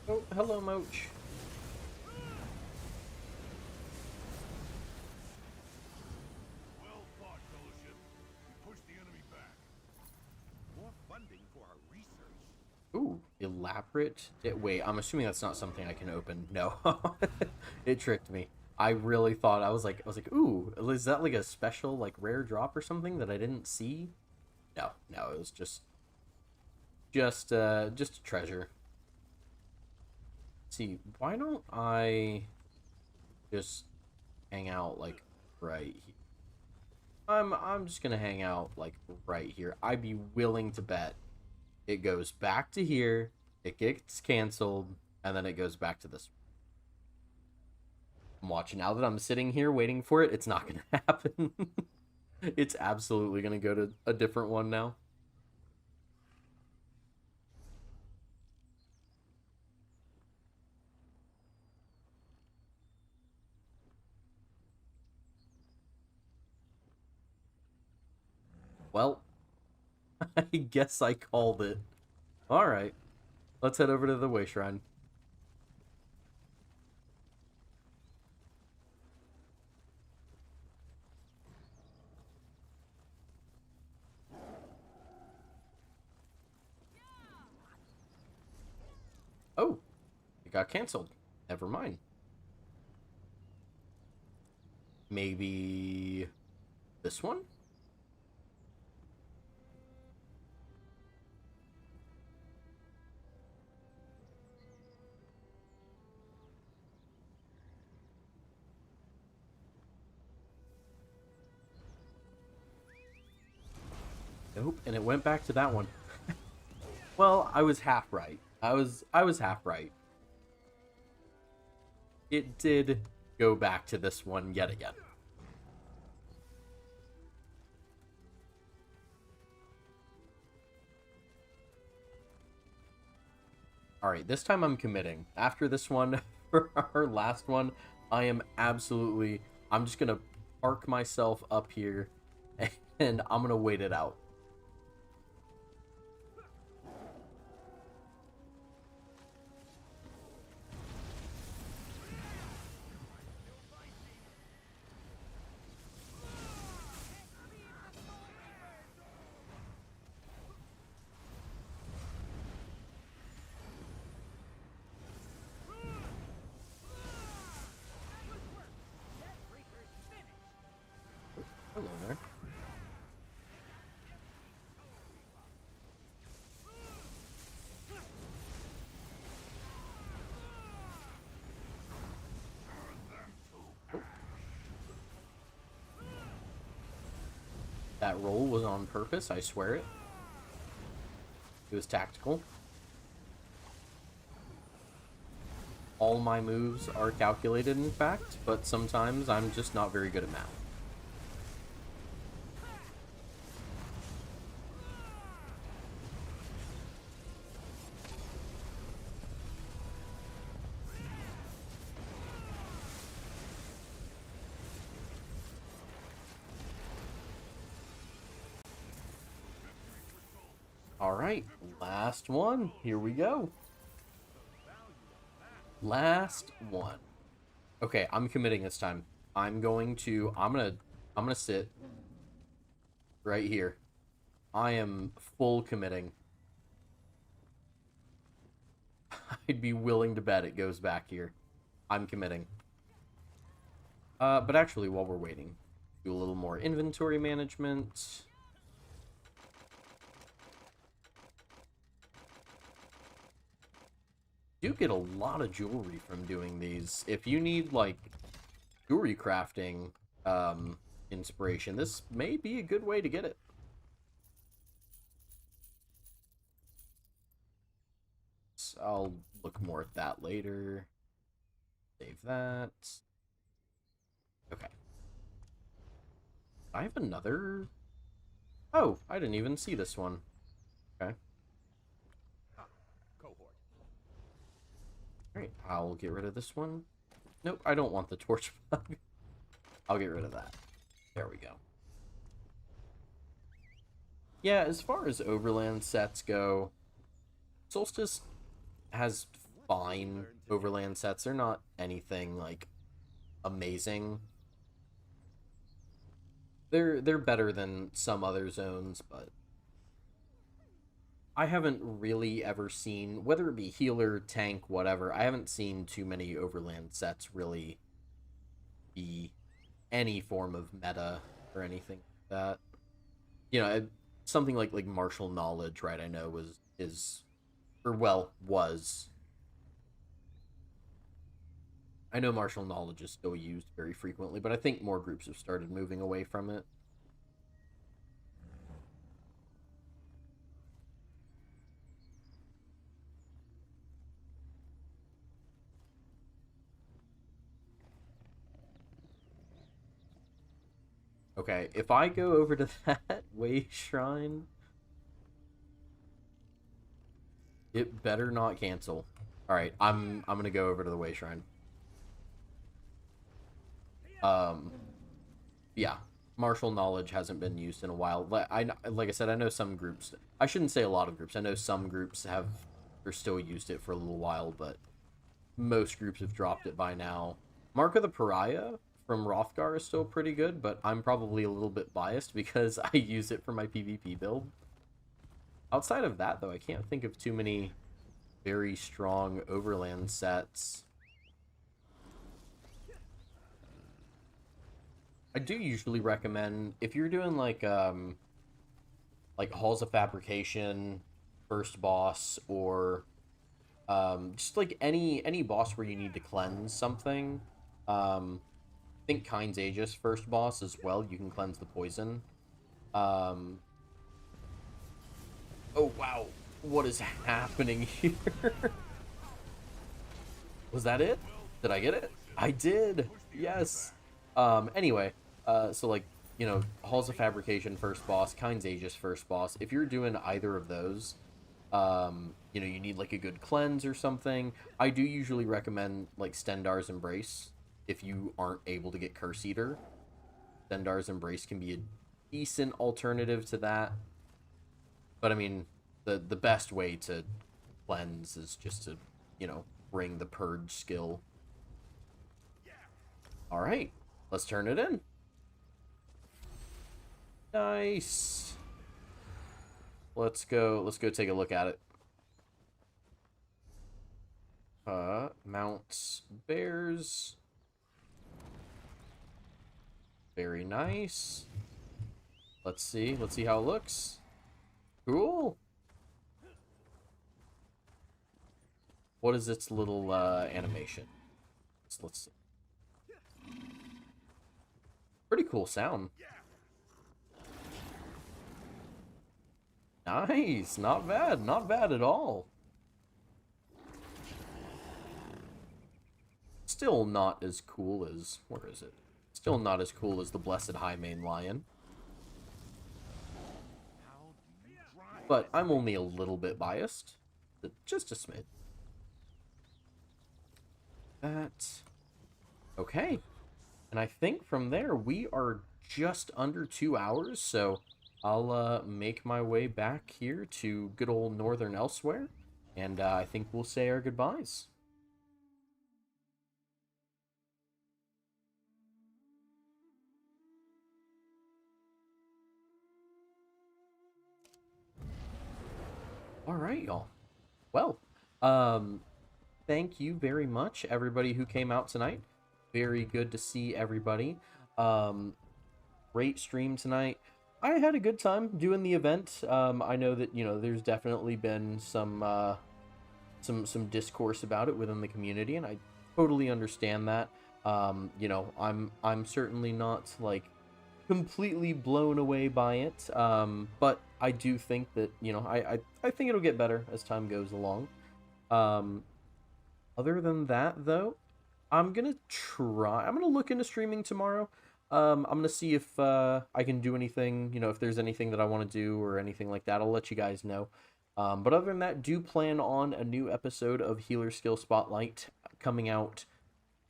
Oh, hello, Moach. Well fought, Fellowship. We pushed the enemy back. More funding for our research. Ooh, elaborate. Wait, I'm assuming that's not something I can open. No, it tricked me. I really thought I was like, ooh, is that like a special, like, rare drop or something that I didn't see? No, no, it was just a treasure. Let's see, why don't I just hang out like right here? I'm just gonna hang out like right here. I'd be willing to bet it goes back to here, it gets canceled, and then it goes back to this. I'm watching. Now that I'm sitting here waiting for it, it's not gonna happen. It's absolutely gonna go to a different one now. Well, I guess I called it. Alright, let's head over to the Way Shrine. Oh, it got canceled. Never mind. Maybe this one? Nope, and it went back to that one. Well, I was half right. I was half right. It did go back to this one yet again. Alright, this time I'm committing. After this one, for our last one, I am absolutely... I'm just gonna park myself up here, and I'm gonna wait it out. Hello there. That roll was on purpose, I swear it. It was tactical. All my moves are calculated, in fact, but sometimes I'm just not very good at math. Alright, last one. Here we go. Last one. Okay, I'm committing this time. I'm gonna sit right here. I am full committing. I'd be willing to bet it goes back here. I'm committing. But actually, while we're waiting, do a little more inventory management. You get a lot of jewelry from doing these. If you need, like, jewelry crafting inspiration, this may be a good way to get it. So I'll look more at that later. Save that. Okay. I have another... Oh, I didn't even see this one. Okay. Alright, I'll get rid of this one. Nope, I don't want the torch bug. I'll get rid of that. There we go. Yeah, as far as overland sets go, Solstice has fine overland sets. They're not anything, like, amazing. They're better than some other zones, but I haven't really ever seen, whether it be healer, tank, whatever, I haven't seen too many overland sets really be any form of meta or anything like that. You know, something like martial knowledge, right? I know was. I know martial knowledge is still used very frequently, but I think more groups have started moving away from it. Okay, if I go over to that way shrine, it better not cancel. All right, I'm gonna go over to the way shrine. Yeah, martial knowledge hasn't been used in a while. Like I said, I know some groups. I shouldn't say a lot of groups. I know some groups have or still used it for a little while, but most groups have dropped it by now. Mark of the Pariah from Rothgar is still pretty good, but I'm probably a little bit biased because I use it for my PvP build. Outside of that, though, I can't think of too many very strong overland sets. I do usually recommend, if you're doing like Halls of Fabrication, First Boss, or just like any boss where you need to cleanse something. I think Kind's Aegis First Boss as well. You can cleanse the poison. Oh wow, what is happening here? Was that it? Did I get it? I did. Yes. Anyway, so like, you know, Halls of Fabrication First Boss, Kind's Aegis First Boss. If you're doing either of those, you know, you need like a good cleanse or something. I do usually recommend like Stendarr's Embrace if you aren't able to get Curse Eater. Stendarr's Embrace can be a decent alternative to that. But I mean, the best way to cleanse is just to, you know, bring the Purge skill. Alright, let's turn it in. Nice. Let's go take a look at it. Mounts bears. Very nice. Let's see how it looks. Cool. What is its little animation? Let's see. Pretty cool sound. Nice, not bad at all. Still not as cool as, where is it? Still not as cool as the Blessed High Mane Lion. But I'm only a little bit biased. Just a smidge. That. Okay. And I think from there we are just under 2 hours, so I'll make my way back here to good old Northern Elsewhere, and I think we'll say our goodbyes. All right, y'all. Well, thank you very much, everybody who came out tonight. Very good to see everybody. Great stream tonight. I had a good time doing the event. I know that, you know, there's definitely been some discourse about it within the community, and I totally understand that. You know, I'm certainly not like completely blown away by it. But I do think that, you know, I think it'll get better as time goes along. Other than that, though, I'm gonna look into streaming tomorrow. I'm gonna see if I can do anything, you know, if there's anything that I want to do or anything like that. I'll let you guys know. But other than that, do plan on a new episode of Healer Skill Spotlight coming out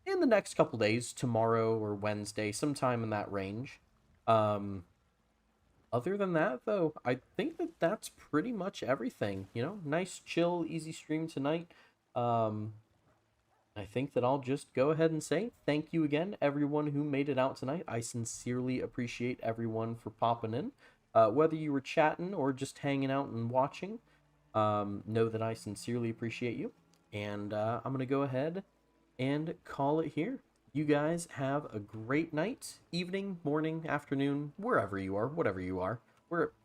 in the next couple days, tomorrow or Wednesday, sometime in that range. Other than that, though, I think that that's pretty much everything. You know, nice, chill, easy stream tonight. I think that I'll just go ahead and say thank you again, everyone who made it out tonight. I sincerely appreciate everyone for popping in. Whether you were chatting or just hanging out and watching, know that I sincerely appreciate you. And I'm going to go ahead and call it here. You guys have a great night, evening, morning, afternoon, wherever you are, whatever you are,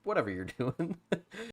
whatever you're doing.